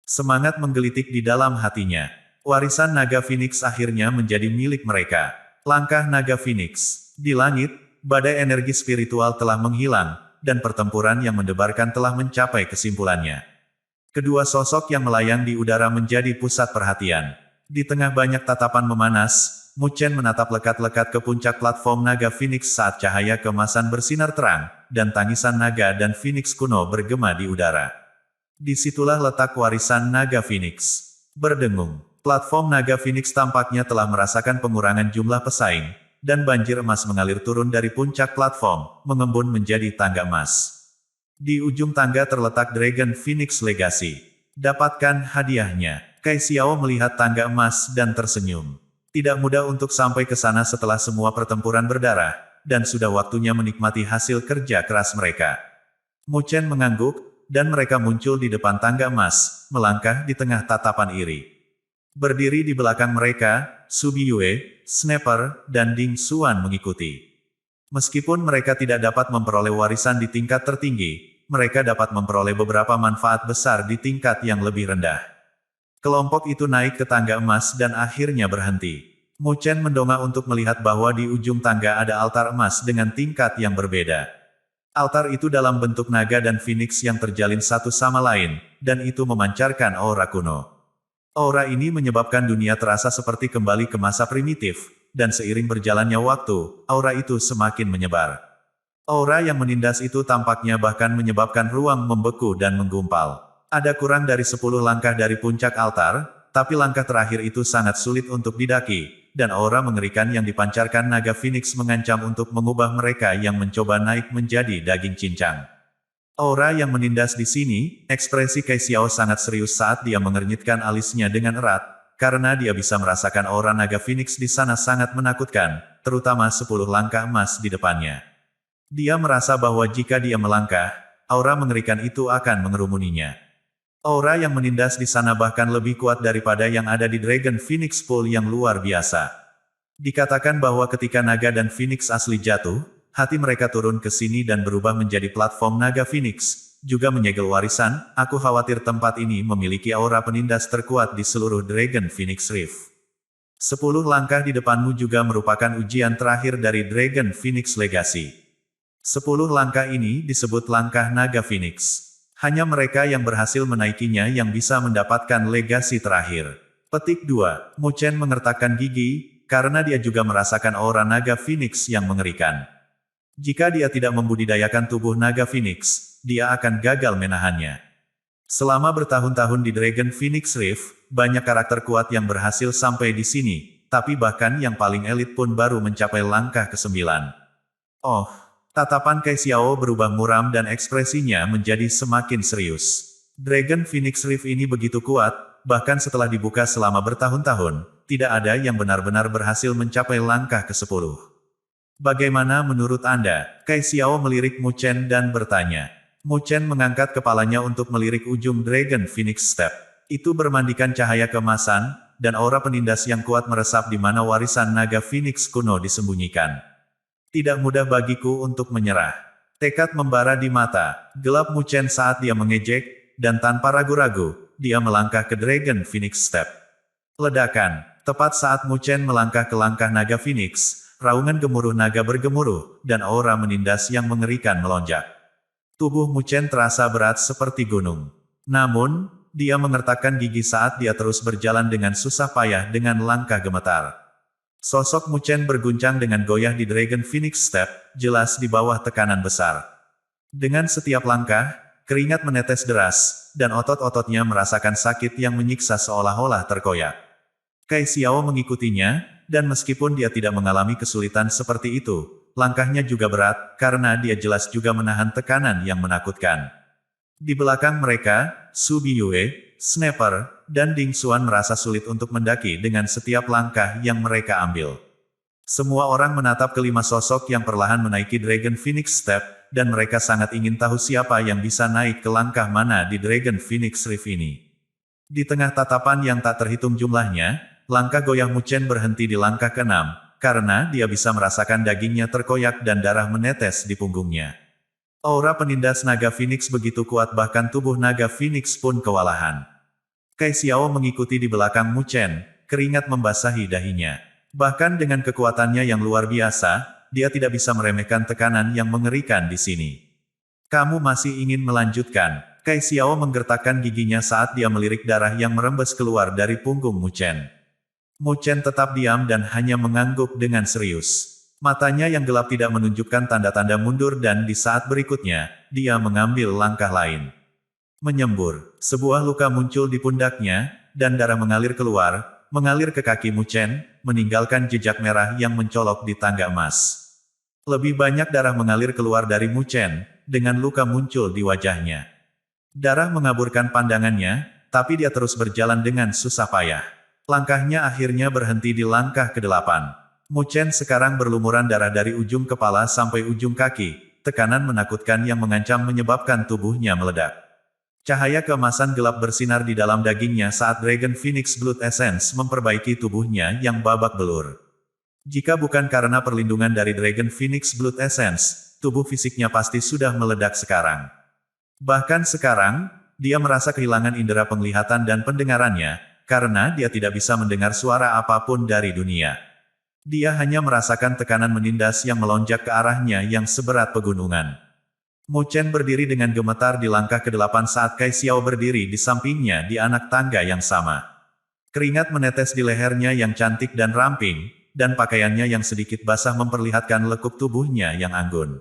Semangat menggelitik di dalam hatinya. Warisan Naga Phoenix akhirnya menjadi milik mereka. Langkah Naga Phoenix. Di langit, badai energi spiritual telah menghilang, dan pertempuran yang mendebarkan telah mencapai kesimpulannya. Kedua sosok yang melayang di udara menjadi pusat perhatian. Di tengah banyak tatapan memanas, Mu Chen menatap lekat-lekat ke puncak platform Naga Phoenix saat cahaya keemasan bersinar terang, dan tangisan naga dan Phoenix kuno bergema di udara. Disitulah letak warisan Naga Phoenix. Berdengung, platform Naga Phoenix tampaknya telah merasakan pengurangan jumlah pesaing, dan banjir emas mengalir turun dari puncak platform, mengembun menjadi tangga emas. Di ujung tangga terletak Dragon Phoenix Legacy. Dapatkan hadiahnya. Kai Xiao melihat tangga emas dan tersenyum. Tidak mudah untuk sampai ke sana setelah semua pertempuran berdarah, dan sudah waktunya menikmati hasil kerja keras mereka. Mu Chen mengangguk, dan mereka muncul di depan tangga emas, melangkah di tengah tatapan iri. Berdiri di belakang mereka, Su Biyue, Sniper, dan Ding Xuan mengikuti. Meskipun mereka tidak dapat memperoleh warisan di tingkat tertinggi, mereka dapat memperoleh beberapa manfaat besar di tingkat yang lebih rendah. Kelompok itu naik ke tangga emas dan akhirnya berhenti. Mu Chen mendongak untuk melihat bahwa di ujung tangga ada altar emas dengan tingkat yang berbeda. Altar itu dalam bentuk naga dan phoenix yang terjalin satu sama lain, dan itu memancarkan aura kuno. Aura ini menyebabkan dunia terasa seperti kembali ke masa primitif, dan seiring berjalannya waktu, aura itu semakin menyebar. Aura yang menindas itu tampaknya bahkan menyebabkan ruang membeku dan menggumpal. Ada kurang dari 10 langkah dari puncak altar, tapi langkah terakhir itu sangat sulit untuk didaki, dan aura mengerikan yang dipancarkan naga Phoenix mengancam untuk mengubah mereka yang mencoba naik menjadi daging cincang. Aura yang menindas di sini, ekspresi Kai Xiao sangat serius saat dia mengernyitkan alisnya dengan erat, karena dia bisa merasakan aura naga Phoenix di sana sangat menakutkan, terutama 10 langkah emas di depannya. Dia merasa bahwa jika dia melangkah, aura mengerikan itu akan mengerumuninya. Aura yang menindas di sana bahkan lebih kuat daripada yang ada di Dragon Phoenix Pool yang luar biasa. Dikatakan bahwa ketika naga dan Phoenix asli jatuh, hati mereka turun ke sini dan berubah menjadi platform naga Phoenix, juga menyegel warisan. Aku khawatir tempat ini memiliki aura penindas terkuat di seluruh Dragon Phoenix Rift. 10 langkah di depanmu juga merupakan ujian terakhir dari Dragon Phoenix Legacy. 10 langkah ini disebut langkah naga Phoenix. Hanya mereka yang berhasil menaikinya yang bisa mendapatkan legasi terakhir. Petik 2. Mu Chen mengertakkan gigi, karena dia juga merasakan aura naga Phoenix yang mengerikan. Jika dia tidak membudidayakan tubuh naga Phoenix, dia akan gagal menahannya. Selama bertahun-tahun di Dragon Phoenix Rift, banyak karakter kuat yang berhasil sampai di sini, tapi bahkan yang paling elit pun baru mencapai langkah ke-9. Oh! Tatapan Kai Xiao berubah muram dan ekspresinya menjadi semakin serius. Dragon Phoenix Rift ini begitu kuat, bahkan setelah dibuka selama bertahun-tahun, tidak ada yang benar-benar berhasil mencapai langkah ke-10. Bagaimana menurut Anda? Kai Xiao melirik Mu Chen dan bertanya. Mu Chen mengangkat kepalanya untuk melirik ujung Dragon Phoenix Step. Itu bermandikan cahaya keemasan, dan aura penindas yang kuat meresap di mana warisan naga Phoenix kuno disembunyikan. Tidak mudah bagiku untuk menyerah. Tekad membara di mata, gelap Mu Chen saat dia mengejek, dan tanpa ragu-ragu, dia melangkah ke Dragon Phoenix Step. Ledakan, tepat saat Mu Chen melangkah ke langkah naga Phoenix, raungan gemuruh naga bergemuruh, dan aura menindas yang mengerikan melonjak. Tubuh Mu Chen terasa berat seperti gunung. Namun, dia mengertakkan gigi saat dia terus berjalan dengan susah payah dengan langkah gemetar. Sosok Mu Chen berguncang dengan goyah di Dragon Phoenix Step, jelas di bawah tekanan besar. Dengan setiap langkah, keringat menetes deras, dan otot-ototnya merasakan sakit yang menyiksa seolah-olah terkoyak. Kai Xiao mengikutinya, dan meskipun dia tidak mengalami kesulitan seperti itu, langkahnya juga berat, karena dia jelas juga menahan tekanan yang menakutkan. Di belakang mereka, Su Biyue, Sniper, dan Ding Xuan merasa sulit untuk mendaki dengan setiap langkah yang mereka ambil. Semua orang menatap kelima sosok yang perlahan menaiki Dragon Phoenix Step, dan mereka sangat ingin tahu siapa yang bisa naik ke langkah mana di Dragon Phoenix Rift ini. Di tengah tatapan yang tak terhitung jumlahnya, langkah goyah Mu Chen berhenti di langkah ke-6, karena dia bisa merasakan dagingnya terkoyak dan darah menetes di punggungnya. Aura penindas naga Phoenix begitu kuat bahkan tubuh naga Phoenix pun kewalahan. Kai Xiao mengikuti di belakang Mu Chen, keringat membasahi dahinya. Bahkan dengan kekuatannya yang luar biasa, dia tidak bisa meremehkan tekanan yang mengerikan di sini. Kamu masih ingin melanjutkan? Kai Xiao menggertakkan giginya saat dia melirik darah yang merembes keluar dari punggung Mu Chen. Mu Chen tetap diam dan hanya mengangguk dengan serius. Matanya yang gelap tidak menunjukkan tanda-tanda mundur dan di saat berikutnya, dia mengambil langkah lain. Menyembur, sebuah luka muncul di pundaknya, dan darah mengalir keluar, mengalir ke kaki Mu Chen, meninggalkan jejak merah yang mencolok di tangga emas. Lebih banyak darah mengalir keluar dari Mu Chen, dengan luka muncul di wajahnya. Darah mengaburkan pandangannya, tapi dia terus berjalan dengan susah payah. Langkahnya akhirnya berhenti di langkah ke-8. Mu Chen sekarang berlumuran darah dari ujung kepala sampai ujung kaki, tekanan menakutkan yang mengancam menyebabkan tubuhnya meledak. Cahaya keemasan gelap bersinar di dalam dagingnya saat Dragon Phoenix Blood Essence memperbaiki tubuhnya yang babak belur. Jika bukan karena perlindungan dari Dragon Phoenix Blood Essence, tubuh fisiknya pasti sudah meledak sekarang. Bahkan sekarang, dia merasa kehilangan indera penglihatan dan pendengarannya, karena dia tidak bisa mendengar suara apapun dari dunia. Dia hanya merasakan tekanan menindas yang melonjak ke arahnya yang seberat pegunungan. Mu Chen berdiri dengan gemetar di langkah ke-8 saat Kai Xiao berdiri di sampingnya di anak tangga yang sama. Keringat menetes di lehernya yang cantik dan ramping, dan pakaiannya yang sedikit basah memperlihatkan lekuk tubuhnya yang anggun.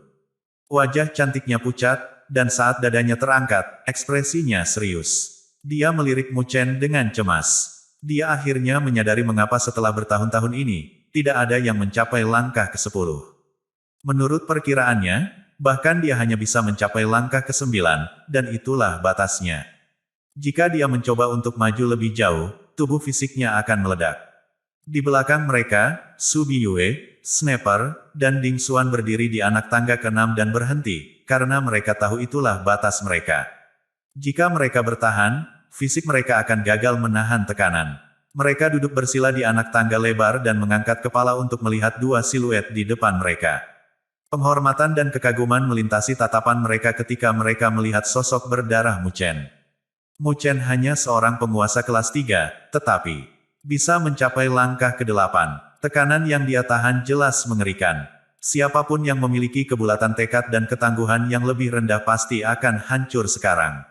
Wajah cantiknya pucat, dan saat dadanya terangkat, ekspresinya serius. Dia melirik Mu Chen dengan cemas. Dia akhirnya menyadari mengapa setelah bertahun-tahun ini, tidak ada yang mencapai langkah ke-10. Menurut perkiraannya, bahkan dia hanya bisa mencapai langkah ke-9, dan itulah batasnya. Jika dia mencoba untuk maju lebih jauh, tubuh fisiknya akan meledak. Di belakang mereka, Su Biyue, Sniper, dan Ding Xuan berdiri di anak tangga ke-6 dan berhenti, karena mereka tahu itulah batas mereka. Jika mereka bertahan, fisik mereka akan gagal menahan tekanan. Mereka duduk bersila di anak tangga lebar dan mengangkat kepala untuk melihat dua siluet di depan mereka. Penghormatan dan kekaguman melintasi tatapan mereka ketika mereka melihat sosok berdarah Mu Chen. Mu Chen hanya seorang penguasa kelas 3, tetapi bisa mencapai langkah ke-8. Tekanan yang dia tahan jelas mengerikan. Siapapun yang memiliki kebulatan tekad dan ketangguhan yang lebih rendah pasti akan hancur sekarang.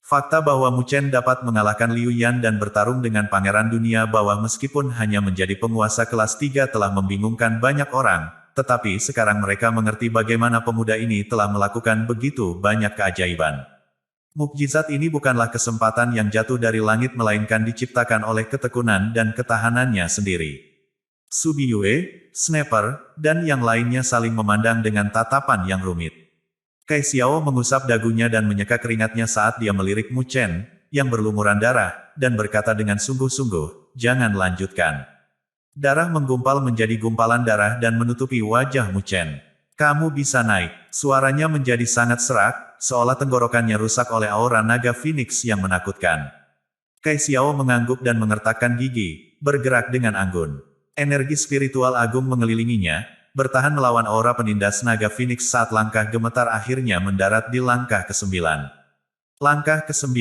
Fakta bahwa Mu Chen dapat mengalahkan Liu Yan dan bertarung dengan pangeran dunia bawah meskipun hanya menjadi penguasa kelas 3 telah membingungkan banyak orang, tetapi sekarang mereka mengerti bagaimana pemuda ini telah melakukan begitu banyak keajaiban. Mukjizat ini bukanlah kesempatan yang jatuh dari langit melainkan diciptakan oleh ketekunan dan ketahanannya sendiri. Su Biyue, Sniper, dan yang lainnya saling memandang dengan tatapan yang rumit. Kai Xiao mengusap dagunya dan menyeka keringatnya saat dia melirik Mu Chen, yang berlumuran darah, dan berkata dengan sungguh-sungguh, "Jangan lanjutkan." Darah menggumpal menjadi gumpalan darah dan menutupi wajah Mu Chen. "Kamu bisa naik." Suaranya menjadi sangat serak, seolah tenggorokannya rusak oleh aura naga Phoenix yang menakutkan. Kai Xiao mengangguk dan mengertakkan gigi, bergerak dengan anggun. Energi spiritual agung mengelilinginya, bertahan melawan aura penindas naga Phoenix saat langkah gemetar akhirnya mendarat di langkah ke-9. Langkah ke-9,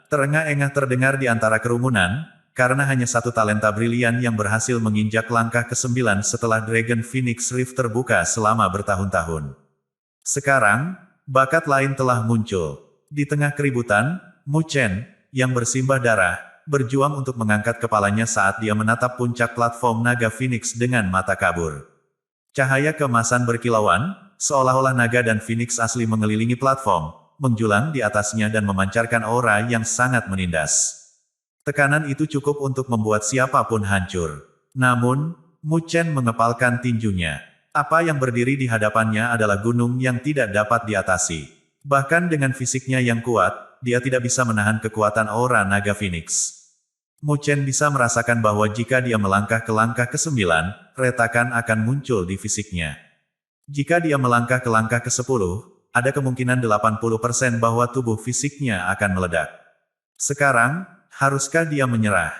terengah-engah terdengar di antara kerumunan, karena hanya satu talenta brilian yang berhasil menginjak langkah ke-9 setelah Dragon Phoenix Rift terbuka selama bertahun-tahun. Sekarang, bakat lain telah muncul. Di tengah keributan, Mu Chen, yang bersimbah darah, berjuang untuk mengangkat kepalanya saat dia menatap puncak platform naga Phoenix dengan mata kabur. Cahaya keemasan berkilauan, seolah-olah naga dan Phoenix asli mengelilingi platform, menjulang di atasnya dan memancarkan aura yang sangat menindas. Tekanan itu cukup untuk membuat siapapun hancur. Namun, Mu Chen mengepalkan tinjunya. Apa yang berdiri di hadapannya adalah gunung yang tidak dapat diatasi. Bahkan dengan fisiknya yang kuat, dia tidak bisa menahan kekuatan aura naga Phoenix. Mu Chen bisa merasakan bahwa jika dia melangkah ke langkah ke-9, retakan akan muncul di fisiknya. Jika dia melangkah ke langkah ke-10, ada kemungkinan 80% bahwa tubuh fisiknya akan meledak. Sekarang, haruskah dia menyerah?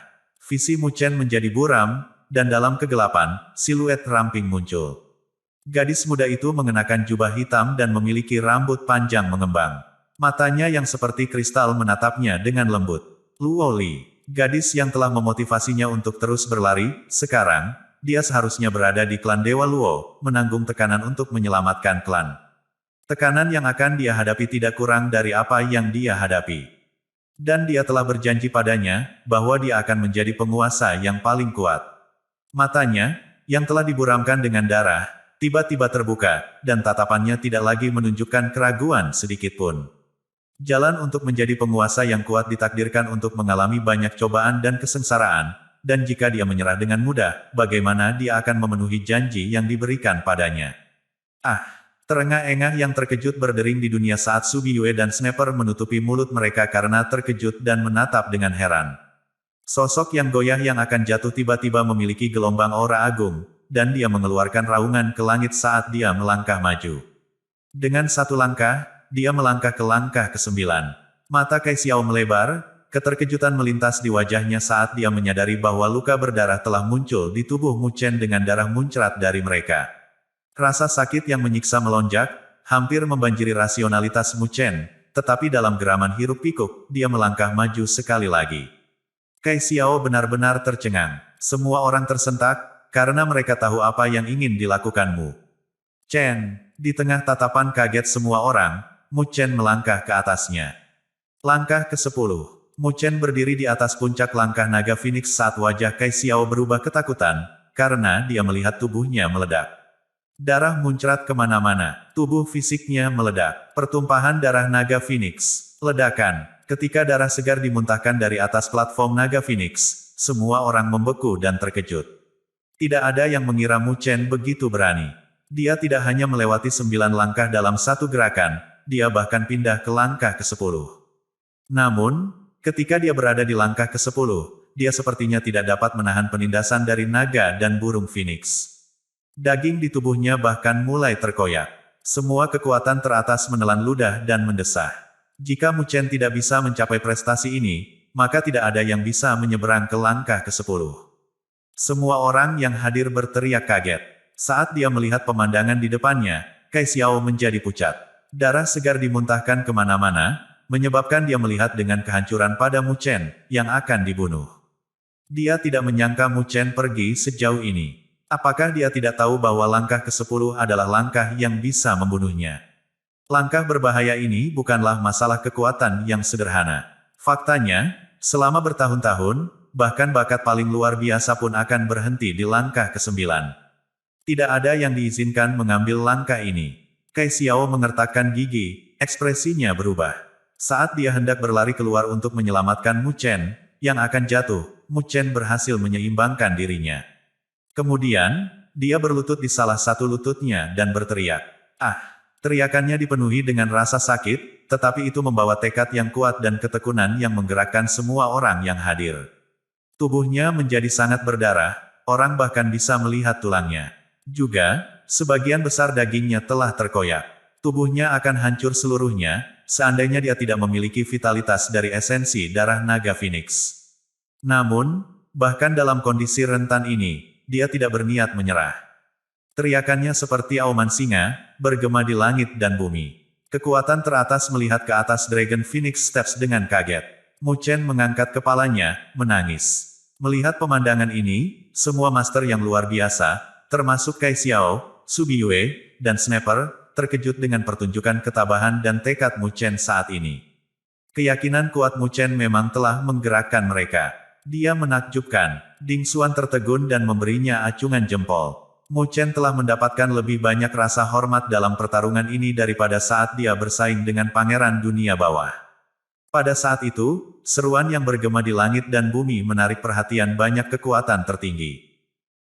Visi Mu Chen menjadi buram, dan dalam kegelapan, siluet ramping muncul. Gadis muda itu mengenakan jubah hitam dan memiliki rambut panjang mengembang. Matanya yang seperti kristal menatapnya dengan lembut. Luo Li, gadis yang telah memotivasinya untuk terus berlari, sekarang, dia seharusnya berada di klan Dewa Luo, menanggung tekanan untuk menyelamatkan klan. Tekanan yang akan dia hadapi tidak kurang dari apa yang dia hadapi. Dan dia telah berjanji padanya, bahwa dia akan menjadi penguasa yang paling kuat. Matanya, yang telah diburamkan dengan darah, tiba-tiba terbuka, dan tatapannya tidak lagi menunjukkan keraguan sedikitpun. Jalan untuk menjadi penguasa yang kuat ditakdirkan untuk mengalami banyak cobaan dan kesengsaraan, dan jika dia menyerah dengan mudah, bagaimana dia akan memenuhi janji yang diberikan padanya? Terengah-engah yang terkejut berdering di dunia saat Su Biyue dan Sniper menutupi mulut mereka karena terkejut dan menatap dengan heran. Sosok yang goyah yang akan jatuh tiba-tiba memiliki gelombang aura agung, dan dia mengeluarkan raungan ke langit saat dia melangkah maju. Dengan satu langkah, dia melangkah ke langkah ke-9. Mata Kai Xiao melebar, keterkejutan melintas di wajahnya saat dia menyadari bahwa luka berdarah telah muncul di tubuh Mu Chen dengan darah muncrat dari mereka. Rasa sakit yang menyiksa melonjak, hampir membanjiri rasionalitas Mu Chen, tetapi dalam geraman hiruk-pikuk, dia melangkah maju sekali lagi. Kai Xiao benar-benar tercengang. Semua orang tersentak, karena mereka tahu apa yang ingin dilakukan Mu Chen. Di tengah tatapan kaget semua orang, Mu Chen melangkah ke atasnya. Langkah ke-10. Mu Chen berdiri di atas puncak langkah naga Phoenix saat wajah Kai Xiao berubah ketakutan, karena dia melihat tubuhnya meledak. Darah muncrat kemana-mana, tubuh fisiknya meledak. Pertumpahan darah naga Phoenix. Ledakan. Ketika darah segar dimuntahkan dari atas platform naga Phoenix, semua orang membeku dan terkejut. Tidak ada yang mengira Mu Chen begitu berani. Dia tidak hanya melewati 9 langkah dalam satu gerakan, dia bahkan pindah ke langkah ke-10. Namun, ketika dia berada di langkah ke-10, dia sepertinya tidak dapat menahan penindasan dari naga dan burung Phoenix. Daging di tubuhnya bahkan mulai terkoyak. Semua kekuatan teratas menelan ludah dan mendesah. Jika Mu Chen tidak bisa mencapai prestasi ini, maka tidak ada yang bisa menyeberang ke langkah ke-10. Semua orang yang hadir berteriak kaget. Saat dia melihat pemandangan di depannya, Kai Xiao menjadi pucat. Darah segar dimuntahkan kemana-mana, menyebabkan dia melihat dengan kehancuran pada Mu Chen, yang akan dibunuh. Dia tidak menyangka Mu Chen pergi sejauh ini. Apakah dia tidak tahu bahwa langkah ke-10 adalah langkah yang bisa membunuhnya? Langkah berbahaya ini bukanlah masalah kekuatan yang sederhana. Faktanya, selama bertahun-tahun, bahkan bakat paling luar biasa pun akan berhenti di langkah ke-9. Tidak ada yang diizinkan mengambil langkah ini. Kai Xiao mengertakkan gigi, ekspresinya berubah. Saat dia hendak berlari keluar untuk menyelamatkan Mu Chen, yang akan jatuh, Mu Chen berhasil menyeimbangkan dirinya. Kemudian, dia berlutut di salah satu lututnya dan berteriak. Ah! Teriakannya dipenuhi dengan rasa sakit, tetapi itu membawa tekad yang kuat dan ketekunan yang menggerakkan semua orang yang hadir. Tubuhnya menjadi sangat berdarah, orang bahkan bisa melihat tulangnya. Juga, sebagian besar dagingnya telah terkoyak. Tubuhnya akan hancur seluruhnya, seandainya dia tidak memiliki vitalitas dari esensi darah naga Phoenix. Namun, bahkan dalam kondisi rentan ini, dia tidak berniat menyerah. Teriakannya seperti auman singa, bergema di langit dan bumi. Kekuatan teratas melihat ke atas Dragon Phoenix Steps dengan kaget. Mu Chen mengangkat kepalanya, menangis. Melihat pemandangan ini, semua master yang luar biasa, termasuk Kai Xiao, Su Biyue, dan Snapper, terkejut dengan pertunjukan ketabahan dan tekad Mu Chen saat ini. Keyakinan kuat Mu Chen memang telah menggerakkan mereka. Dia menakjubkan. Ding Xuan tertegun dan memberinya acungan jempol. Mu Chen telah mendapatkan lebih banyak rasa hormat dalam pertarungan ini daripada saat dia bersaing dengan pangeran dunia bawah. Pada saat itu, seruan yang bergema di langit dan bumi menarik perhatian banyak kekuatan tertinggi.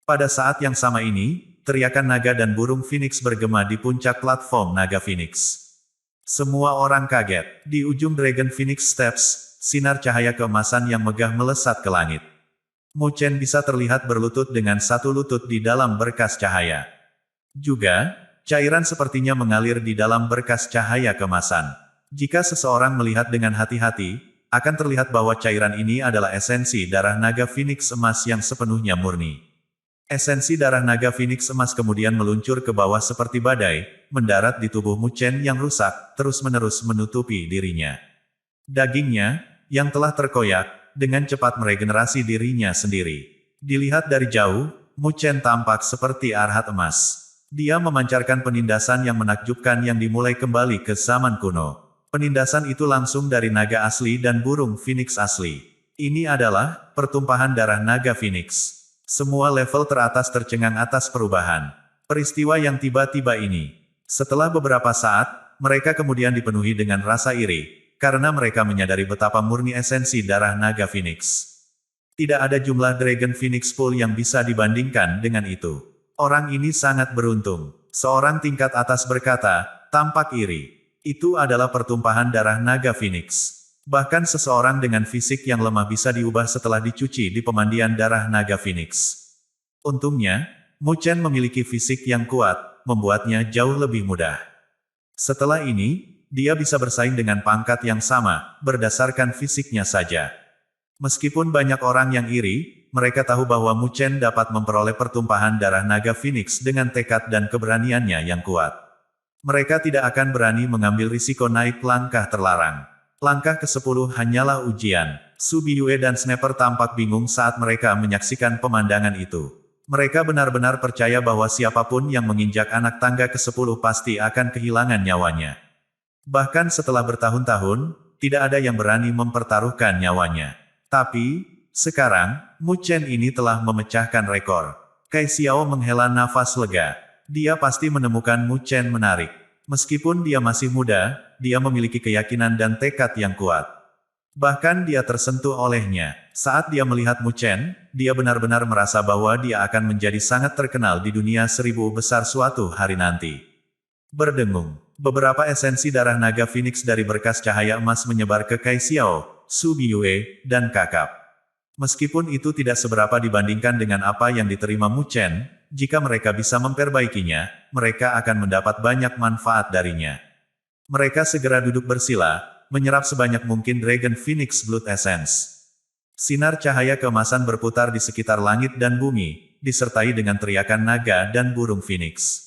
Pada saat yang sama ini, teriakan naga dan burung Phoenix bergema di puncak platform naga Phoenix. Semua orang kaget. Di ujung Dragon Phoenix Steps, sinar cahaya keemasan yang megah melesat ke langit. Mu Chen bisa terlihat berlutut dengan satu lutut di dalam berkas cahaya. Juga, cairan sepertinya mengalir di dalam berkas cahaya keemasan. Jika seseorang melihat dengan hati-hati, akan terlihat bahwa cairan ini adalah esensi darah naga Phoenix emas yang sepenuhnya murni. Esensi darah naga Phoenix emas kemudian meluncur ke bawah seperti badai, mendarat di tubuh Mu Chen yang rusak, terus-menerus menutupi dirinya. Dagingnya, yang telah terkoyak, dengan cepat meregenerasi dirinya sendiri. Dilihat dari jauh, Mu Chen tampak seperti arhat emas. Dia memancarkan penindasan yang menakjubkan yang dimulai kembali ke zaman kuno. Penindasan itu langsung dari naga asli dan burung Phoenix asli. Ini adalah pertumpahan darah naga Phoenix. Semua level teratas tercengang atas perubahan peristiwa yang tiba-tiba ini. Setelah beberapa saat, mereka kemudian dipenuhi dengan rasa iri, karena mereka menyadari betapa murni esensi darah naga Phoenix. Tidak ada jumlah Dragon Phoenix Pool yang bisa dibandingkan dengan itu. Orang ini sangat beruntung. Seorang tingkat atas berkata, tampak iri. Itu adalah pertumpahan darah naga Phoenix. Bahkan seseorang dengan fisik yang lemah bisa diubah setelah dicuci di pemandian darah naga Phoenix. Untungnya, Mu Chen memiliki fisik yang kuat, membuatnya jauh lebih mudah. Setelah ini, dia bisa bersaing dengan pangkat yang sama, berdasarkan fisiknya saja. Meskipun banyak orang yang iri, mereka tahu bahwa Mu Chen dapat memperoleh pertumpahan darah naga Phoenix dengan tekad dan keberaniannya yang kuat. Mereka tidak akan berani mengambil risiko naik langkah terlarang. Langkah ke-10 hanyalah ujian. Su Biyue dan Sniper tampak bingung saat mereka menyaksikan pemandangan itu. Mereka benar-benar percaya bahwa siapapun yang menginjak anak tangga ke-10 pasti akan kehilangan nyawanya. Bahkan setelah bertahun-tahun, tidak ada yang berani mempertaruhkan nyawanya. Tapi, sekarang, Mu Chen ini telah memecahkan rekor. Kai Xiao menghela nafas lega. Dia pasti menemukan Mu Chen menarik. Meskipun dia masih muda, dia memiliki keyakinan dan tekad yang kuat. Bahkan dia tersentuh olehnya. Saat dia melihat Mu Chen, dia benar-benar merasa bahwa dia akan menjadi sangat terkenal di dunia 1000 besar suatu hari nanti. Berdengung. Beberapa esensi darah naga Phoenix dari berkas cahaya emas menyebar ke Kai Xiao, Su Biyue, dan Kakap. Meskipun itu tidak seberapa dibandingkan dengan apa yang diterima Mu Chen, jika mereka bisa memperbaikinya, mereka akan mendapat banyak manfaat darinya. Mereka segera duduk bersila, menyerap sebanyak mungkin Dragon Phoenix Blood Essence. Sinar cahaya keemasan berputar di sekitar langit dan bumi, disertai dengan teriakan naga dan burung Phoenix.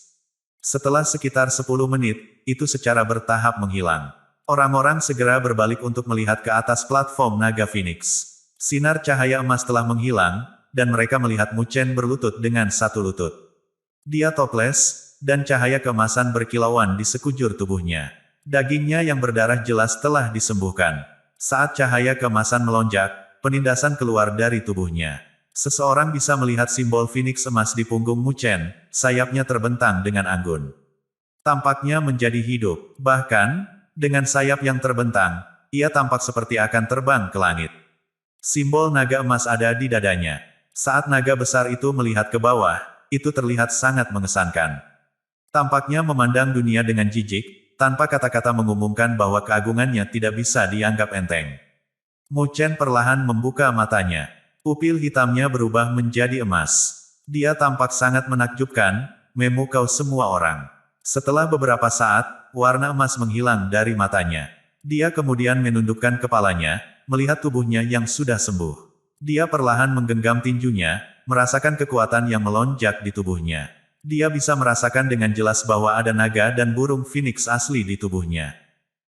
Setelah sekitar 10 menit, itu secara bertahap menghilang. Orang-orang segera berbalik untuk melihat ke atas platform naga Phoenix. Sinar cahaya emas telah menghilang, dan mereka melihat Mu Chen berlutut dengan satu lutut. Dia toples, dan cahaya keemasan berkilauan di sekujur tubuhnya. Dagingnya yang berdarah jelas telah disembuhkan. Saat cahaya keemasan melonjak, penindasan keluar dari tubuhnya. Seseorang bisa melihat simbol Phoenix emas di punggung Mu Chen, sayapnya terbentang dengan anggun. Tampaknya menjadi hidup. Bahkan, dengan sayap yang terbentang, ia tampak seperti akan terbang ke langit. Simbol naga emas ada di dadanya. Saat naga besar itu melihat ke bawah, itu terlihat sangat mengesankan. Tampaknya memandang dunia dengan jijik, tanpa kata-kata mengumumkan bahwa keagungannya tidak bisa dianggap enteng. Mu Chen perlahan membuka matanya. Pupil hitamnya berubah menjadi emas. Dia tampak sangat menakjubkan, memukau semua orang. Setelah beberapa saat, warna emas menghilang dari matanya. Dia kemudian menundukkan kepalanya, melihat tubuhnya yang sudah sembuh. Dia perlahan menggenggam tinjunya, merasakan kekuatan yang melonjak di tubuhnya. Dia bisa merasakan dengan jelas bahwa ada naga dan burung Phoenix asli di tubuhnya.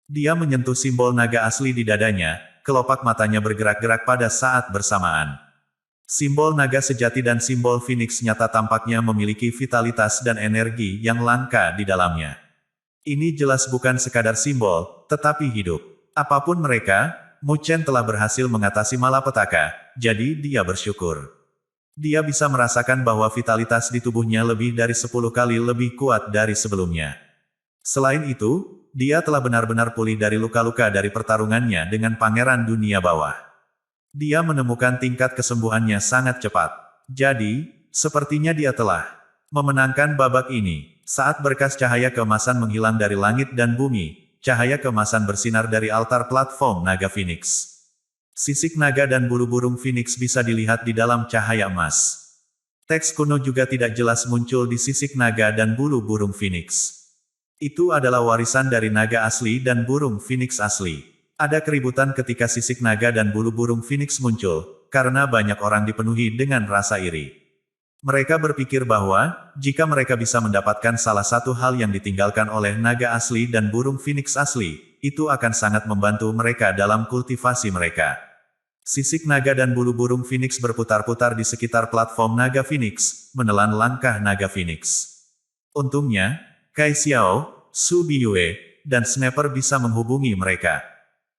Dia menyentuh simbol naga asli di dadanya, kelopak matanya bergerak-gerak pada saat bersamaan. Simbol naga sejati dan simbol Phoenix nyata tampaknya memiliki vitalitas dan energi yang langka di dalamnya. Ini jelas bukan sekadar simbol, tetapi hidup. Apapun mereka, Mu Chen telah berhasil mengatasi malapetaka, jadi dia bersyukur. Dia bisa merasakan bahwa vitalitas di tubuhnya lebih dari 10 kali lebih kuat dari sebelumnya. Selain itu, dia telah benar-benar pulih dari luka-luka dari pertarungannya dengan pangeran dunia bawah. Dia menemukan tingkat kesembuhannya sangat cepat. Jadi, sepertinya dia telah memenangkan babak ini. Saat berkas cahaya keemasan menghilang dari langit dan bumi, cahaya keemasan bersinar dari altar platform naga Phoenix. Sisik naga dan bulu burung Phoenix bisa dilihat di dalam cahaya emas. Teks kuno juga tidak jelas muncul di sisik naga dan bulu burung Phoenix. Itu adalah warisan dari naga asli dan burung Phoenix asli. Ada keributan ketika sisik naga dan bulu burung Phoenix muncul, karena banyak orang dipenuhi dengan rasa iri. Mereka berpikir bahwa, jika mereka bisa mendapatkan salah satu hal yang ditinggalkan oleh naga asli dan burung Phoenix asli, itu akan sangat membantu mereka dalam kultivasi mereka. Sisik naga dan bulu burung Phoenix berputar-putar di sekitar platform naga Phoenix, menelan langkah naga Phoenix. Untungnya, Kai Xiao, Su Biyue, dan Sniper bisa menghubungi mereka.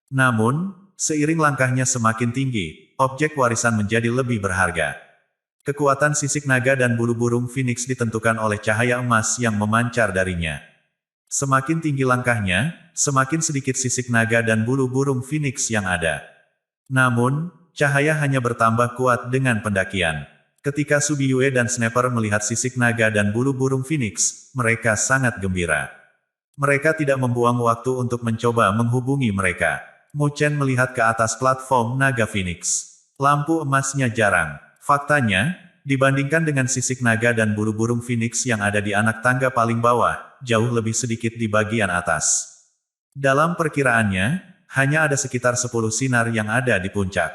Namun, seiring langkahnya semakin tinggi, objek warisan menjadi lebih berharga. Kekuatan sisik naga dan bulu burung Phoenix ditentukan oleh cahaya emas yang memancar darinya. Semakin tinggi langkahnya, semakin sedikit sisik naga dan bulu burung Phoenix yang ada. Namun, cahaya hanya bertambah kuat dengan pendakian. Ketika Su Biyue dan Sniper melihat sisik naga dan bulu burung Phoenix, mereka sangat gembira. Mereka tidak membuang waktu untuk mencoba menghubungi mereka. Mu Chen melihat ke atas platform naga Phoenix. Lampu emasnya jarang. Faktanya, dibandingkan dengan sisik naga dan bulu burung Phoenix yang ada di anak tangga paling bawah, jauh lebih sedikit di bagian atas. Dalam perkiraannya, hanya ada sekitar 10 sinar yang ada di puncak.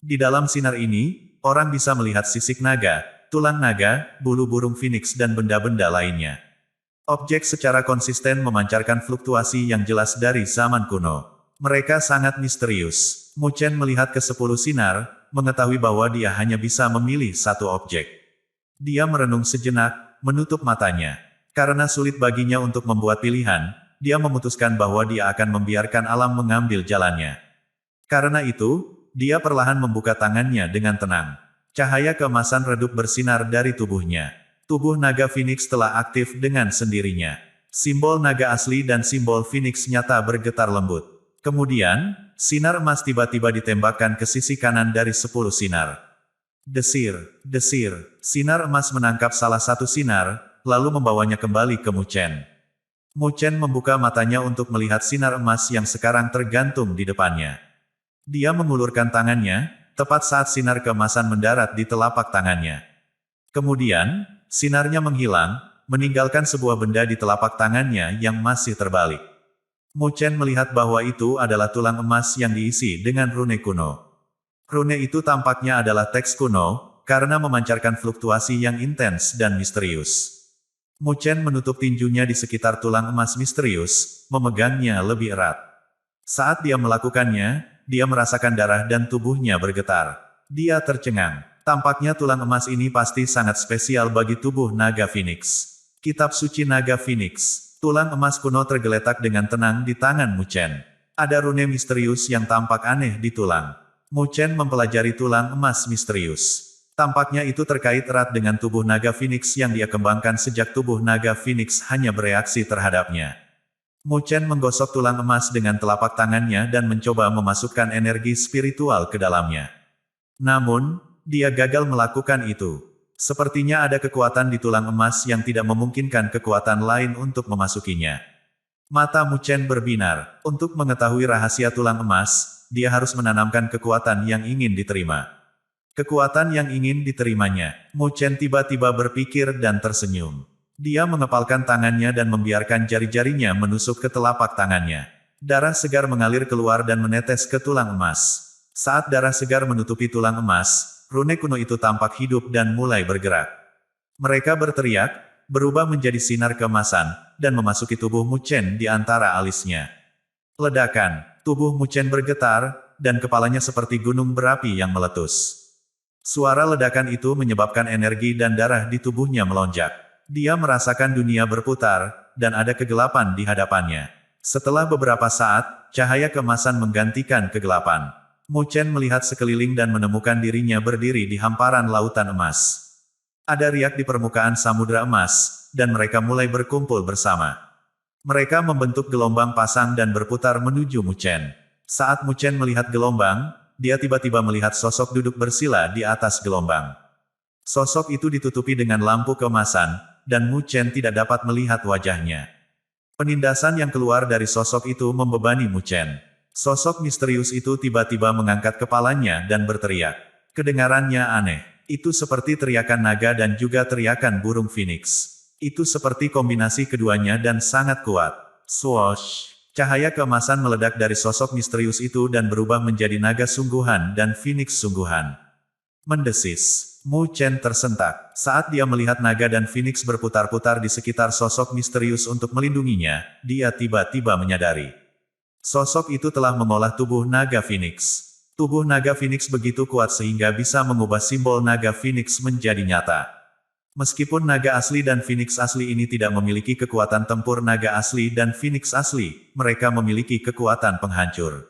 Di dalam sinar ini, orang bisa melihat sisik naga, tulang naga, bulu burung phoenix dan benda-benda lainnya. Objek secara konsisten memancarkan fluktuasi yang jelas dari zaman kuno. Mereka sangat misterius. Mu Chen melihat ke 10 sinar, mengetahui bahwa dia hanya bisa memilih satu objek. Dia merenung sejenak, menutup matanya. Karena sulit baginya untuk membuat pilihan, dia memutuskan bahwa dia akan membiarkan alam mengambil jalannya. Karena itu, dia perlahan membuka tangannya dengan tenang. Cahaya keemasan redup bersinar dari tubuhnya. Tubuh naga Phoenix telah aktif dengan sendirinya. Simbol naga asli dan simbol Phoenix nyata bergetar lembut. Kemudian, sinar emas tiba-tiba ditembakkan ke sisi kanan dari 10 sinar. Desir, desir, sinar emas menangkap salah satu sinar, lalu membawanya kembali ke Mu Chen. Mu Chen membuka matanya untuk melihat sinar emas yang sekarang tergantung di depannya. Dia mengulurkan tangannya, tepat saat sinar keemasan mendarat di telapak tangannya. Kemudian, sinarnya menghilang, meninggalkan sebuah benda di telapak tangannya yang masih terbalik. Mu Chen melihat bahwa itu adalah tulang emas yang diisi dengan rune kuno. Rune itu tampaknya adalah teks kuno, karena memancarkan fluktuasi yang intens dan misterius. Mu Chen menutup tinjunya di sekitar tulang emas misterius, memegangnya lebih erat. Saat dia melakukannya, dia merasakan darah dan tubuhnya bergetar. Dia tercengang. Tampaknya tulang emas ini pasti sangat spesial bagi tubuh naga Phoenix. Kitab Suci Naga Phoenix. Tulang emas kuno tergeletak dengan tenang di tangan Mu Chen. Ada rune misterius yang tampak aneh di tulang. Mu Chen mempelajari tulang emas misterius. Tampaknya itu terkait erat dengan tubuh naga Phoenix yang dia kembangkan sejak tubuh naga Phoenix hanya bereaksi terhadapnya. Mu Chen menggosok tulang emas dengan telapak tangannya dan mencoba memasukkan energi spiritual ke dalamnya. Namun, dia gagal melakukan itu. Sepertinya ada kekuatan di tulang emas yang tidak memungkinkan kekuatan lain untuk memasukinya. Mata Mu Chen berbinar. Untuk mengetahui rahasia tulang emas, dia harus menanamkan kekuatan yang ingin diterima. Kekuatan yang ingin diterimanya. Mu Chen tiba-tiba berpikir dan tersenyum. Dia mengepalkan tangannya dan membiarkan jari-jarinya menusuk ke telapak tangannya. Darah segar mengalir keluar dan menetes ke tulang emas. Saat darah segar menutupi tulang emas, rune kuno itu tampak hidup dan mulai bergerak. Mereka berteriak, berubah menjadi sinar keemasan, dan memasuki tubuh Mu Chen di antara alisnya. Ledakan, tubuh Mu Chen bergetar, dan kepalanya seperti gunung berapi yang meletus. Suara ledakan itu menyebabkan energi dan darah di tubuhnya melonjak. Dia merasakan dunia berputar, dan ada kegelapan di hadapannya. Setelah beberapa saat, cahaya keemasan menggantikan kegelapan. Mu Chen melihat sekeliling dan menemukan dirinya berdiri di hamparan lautan emas. Ada riak di permukaan samudra emas, dan mereka mulai berkumpul bersama. Mereka membentuk gelombang pasang dan berputar menuju Mu Chen. Saat Mu Chen melihat gelombang, dia tiba-tiba melihat sosok duduk bersila di atas gelombang. Sosok itu ditutupi dengan lampu keemasan, dan Mu Chen tidak dapat melihat wajahnya. Penindasan yang keluar dari sosok itu membebani Mu Chen. Sosok misterius itu tiba-tiba mengangkat kepalanya dan berteriak. Kedengarannya aneh. Itu seperti teriakan naga dan juga teriakan burung phoenix. Itu seperti kombinasi keduanya dan sangat kuat. Swoosh! Cahaya keemasan meledak dari sosok misterius itu dan berubah menjadi naga sungguhan dan phoenix sungguhan. Mendesis. Mu Chen tersentak. Saat dia melihat naga dan phoenix berputar-putar di sekitar sosok misterius untuk melindunginya, dia tiba-tiba menyadari. Sosok itu telah mengolah tubuh naga Phoenix. Tubuh naga Phoenix begitu kuat sehingga bisa mengubah simbol naga Phoenix menjadi nyata. Meskipun naga asli dan Phoenix asli ini tidak memiliki kekuatan tempur naga asli dan Phoenix asli, mereka memiliki kekuatan penghancur.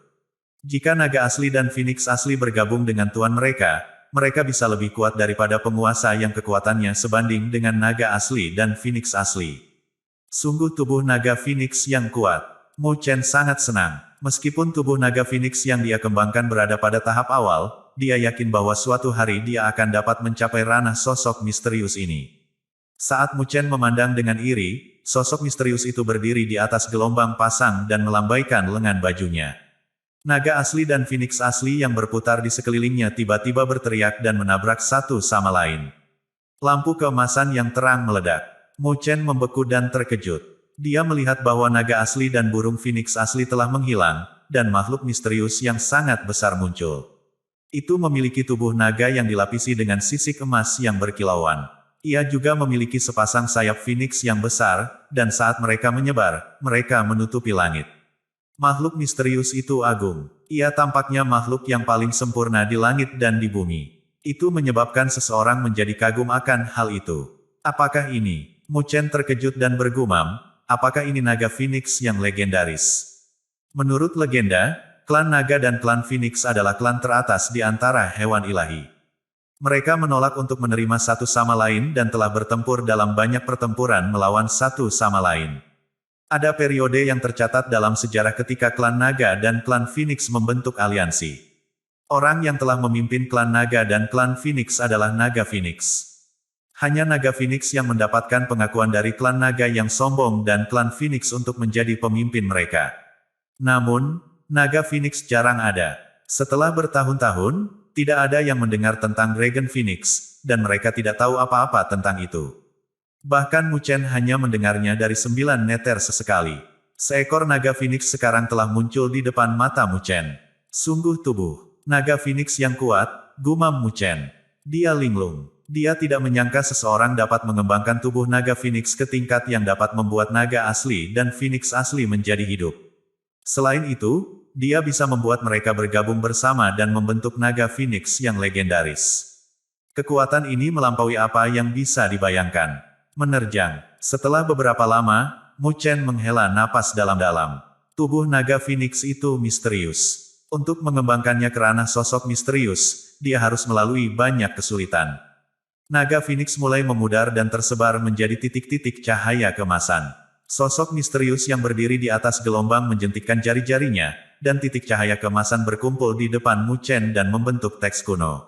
Jika naga asli dan Phoenix asli bergabung dengan tuan mereka, mereka bisa lebih kuat daripada penguasa yang kekuatannya sebanding dengan naga asli dan Phoenix asli. Sungguh tubuh naga Phoenix yang kuat. Mu Chen sangat senang. Meskipun tubuh naga Phoenix yang dia kembangkan berada pada tahap awal, dia yakin bahwa suatu hari dia akan dapat mencapai ranah sosok misterius ini. Saat Mu Chen memandang dengan iri, sosok misterius itu berdiri di atas gelombang pasang dan melambaikan lengan bajunya. Naga asli dan Phoenix asli yang berputar di sekelilingnya tiba-tiba berteriak dan menabrak satu sama lain. Lampu keemasan yang terang meledak. Mu Chen membeku dan terkejut. Dia melihat bahwa naga asli dan burung phoenix asli telah menghilang, dan makhluk misterius yang sangat besar muncul. Itu memiliki tubuh naga yang dilapisi dengan sisik emas yang berkilauan. Ia juga memiliki sepasang sayap phoenix yang besar, dan saat mereka menyebar, mereka menutupi langit. Makhluk misterius itu agung. Ia tampaknya makhluk yang paling sempurna di langit dan di bumi. Itu menyebabkan seseorang menjadi kagum akan hal itu. Apakah ini? Mu Chen terkejut dan bergumam, apakah ini naga Phoenix yang legendaris? Menurut legenda, klan naga dan klan Phoenix adalah klan teratas di antara hewan ilahi. Mereka menolak untuk menerima satu sama lain dan telah bertempur dalam banyak pertempuran melawan satu sama lain. Ada periode yang tercatat dalam sejarah ketika klan naga dan klan Phoenix membentuk aliansi. Orang yang telah memimpin klan naga dan klan Phoenix adalah naga Phoenix. Hanya naga Phoenix yang mendapatkan pengakuan dari klan naga yang sombong dan klan Phoenix untuk menjadi pemimpin mereka. Namun, naga Phoenix jarang ada. Setelah bertahun-tahun, tidak ada yang mendengar tentang Dragon Phoenix, dan mereka tidak tahu apa-apa tentang itu. Bahkan Mu Chen hanya mendengarnya dari 9 neter sesekali. Seekor naga Phoenix sekarang telah muncul di depan mata Mu Chen. Sungguh tubuh naga Phoenix yang kuat, gumam Mu Chen. Dia linglung. Dia tidak menyangka seseorang dapat mengembangkan tubuh naga Phoenix ke tingkat yang dapat membuat naga asli dan Phoenix asli menjadi hidup. Selain itu, dia bisa membuat mereka bergabung bersama dan membentuk naga Phoenix yang legendaris. Kekuatan ini melampaui apa yang bisa dibayangkan. Menerjang. Setelah beberapa lama, Mu Chen menghela napas dalam-dalam. Tubuh naga Phoenix itu misterius. Untuk mengembangkannya ke ranah sosok misterius, dia harus melalui banyak kesulitan. Naga Phoenix mulai memudar dan tersebar menjadi titik-titik cahaya kemasan. Sosok misterius yang berdiri di atas gelombang menjentikkan jari-jarinya, dan titik cahaya kemasan berkumpul di depan Mu Chen dan membentuk teks kuno.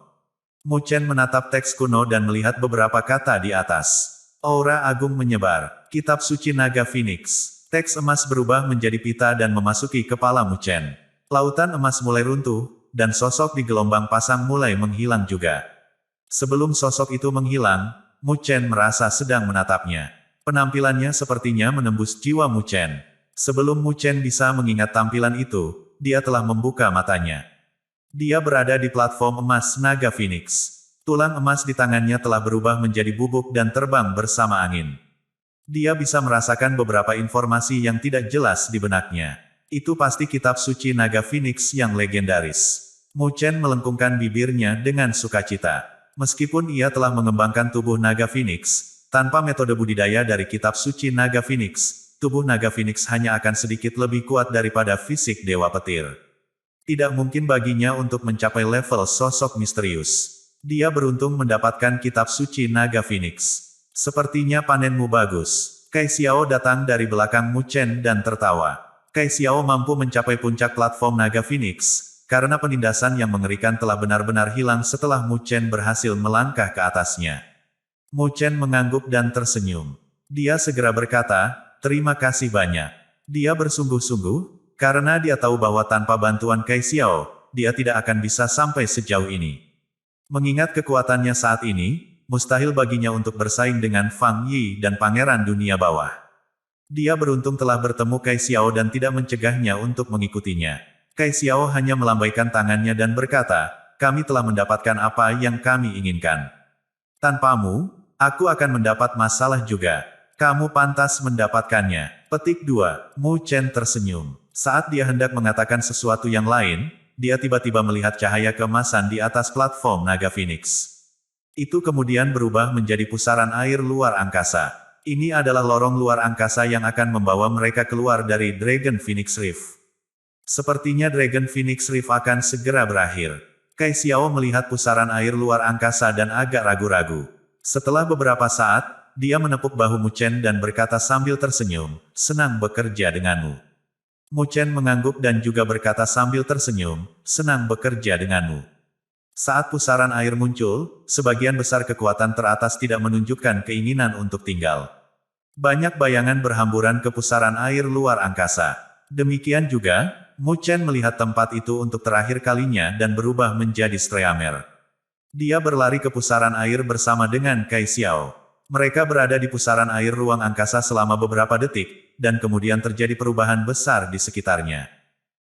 Mu Chen menatap teks kuno dan melihat beberapa kata di atas. Aura agung menyebar. Kitab suci naga Phoenix. Teks emas berubah menjadi pita dan memasuki kepala Mu Chen. Lautan emas mulai runtuh, dan sosok di gelombang pasang mulai menghilang juga. Sebelum sosok itu menghilang, Mu Chen merasa sedang menatapnya. Penampilannya sepertinya menembus jiwa Mu Chen. Sebelum Mu Chen bisa mengingat tampilan itu, dia telah membuka matanya. Dia berada di platform emas naga Phoenix. Tulang emas di tangannya telah berubah menjadi bubuk dan terbang bersama angin. Dia bisa merasakan beberapa informasi yang tidak jelas di benaknya. Itu pasti kitab suci naga Phoenix yang legendaris. Mu Chen melengkungkan bibirnya dengan sukacita. Meskipun ia telah mengembangkan tubuh naga Phoenix, tanpa metode budidaya dari kitab suci naga Phoenix, tubuh naga Phoenix hanya akan sedikit lebih kuat daripada fisik dewa petir. Tidak mungkin baginya untuk mencapai level sosok misterius. Dia beruntung mendapatkan kitab suci naga Phoenix. Sepertinya panenmu bagus. Kai Xiao datang dari belakang Mu Chen dan tertawa. Kai Xiao mampu mencapai puncak platform naga Phoenix, karena penindasan yang mengerikan telah benar-benar hilang setelah Mu Chen berhasil melangkah ke atasnya. Mu Chen mengangguk dan tersenyum. Dia segera berkata, terima kasih banyak. Dia bersungguh-sungguh, karena dia tahu bahwa tanpa bantuan Kai Xiao, dia tidak akan bisa sampai sejauh ini. Mengingat kekuatannya saat ini, mustahil baginya untuk bersaing dengan Fang Yi dan Pangeran Dunia Bawah. Dia beruntung telah bertemu Kai Xiao dan tidak mencegahnya untuk mengikutinya. Kai Xiao hanya melambaikan tangannya dan berkata, kami telah mendapatkan apa yang kami inginkan. Tanpamu, aku akan mendapat masalah juga. Kamu pantas mendapatkannya. Petik 2. Mu Chen tersenyum. Saat dia hendak mengatakan sesuatu yang lain, dia tiba-tiba melihat cahaya keemasan di atas platform naga Phoenix. Itu kemudian berubah menjadi pusaran air luar angkasa. Ini adalah lorong luar angkasa yang akan membawa mereka keluar dari Dragon Phoenix Rift. Sepertinya Dragon Phoenix Rift akan segera berakhir. Kai Xiao melihat pusaran air luar angkasa dan agak ragu-ragu. Setelah beberapa saat, dia menepuk bahu Mu Chen dan berkata sambil tersenyum, senang bekerja denganmu. Mu Chen mengangguk dan juga berkata sambil tersenyum, senang bekerja denganmu. Saat pusaran air muncul, sebagian besar kekuatan teratas tidak menunjukkan keinginan untuk tinggal. Banyak bayangan berhamburan ke pusaran air luar angkasa. Demikian juga, Mu Chen melihat tempat itu untuk terakhir kalinya dan berubah menjadi Streamer. Dia berlari ke pusaran air bersama dengan Kai Xiao. Mereka berada di pusaran air ruang angkasa selama beberapa detik, dan kemudian terjadi perubahan besar di sekitarnya.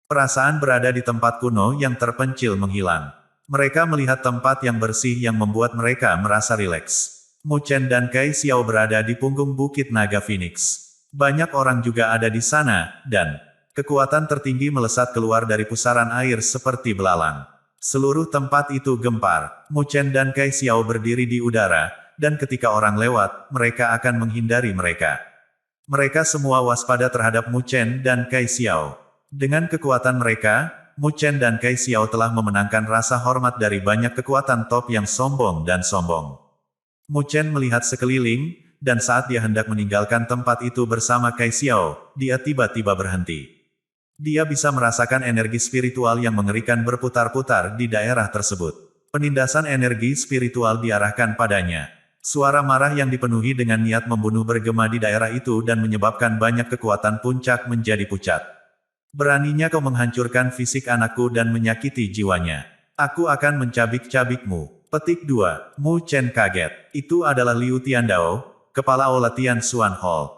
Perasaan berada di tempat kuno yang terpencil menghilang. Mereka melihat tempat yang bersih yang membuat mereka merasa rileks. Mu Chen dan Kai Xiao berada di punggung Bukit Naga Phoenix. Banyak orang juga ada di sana, dan kekuatan tertinggi melesat keluar dari pusaran air seperti belalang. Seluruh tempat itu gempar. Mu Chen dan Kai Xiao berdiri di udara, dan ketika orang lewat, mereka akan menghindari mereka. Mereka semua waspada terhadap Mu Chen dan Kai Xiao. Dengan kekuatan mereka, Mu Chen dan Kai Xiao telah memenangkan rasa hormat dari banyak kekuatan top yang sombong dan sombong. Mu Chen melihat sekeliling, dan saat dia hendak meninggalkan tempat itu bersama Kai Xiao, dia tiba-tiba berhenti. Dia bisa merasakan energi spiritual yang mengerikan berputar-putar di daerah tersebut. Penindasan energi spiritual diarahkan padanya. Suara marah yang dipenuhi dengan niat membunuh bergema di daerah itu dan menyebabkan banyak kekuatan puncak menjadi pucat. Beraninya kau menghancurkan fisik anakku dan menyakiti jiwanya. Aku akan mencabik-cabikmu. Petik 2. Mu Chen kaget. Itu adalah Liu Tiandao, kepala Aula Tian Xuan Hall.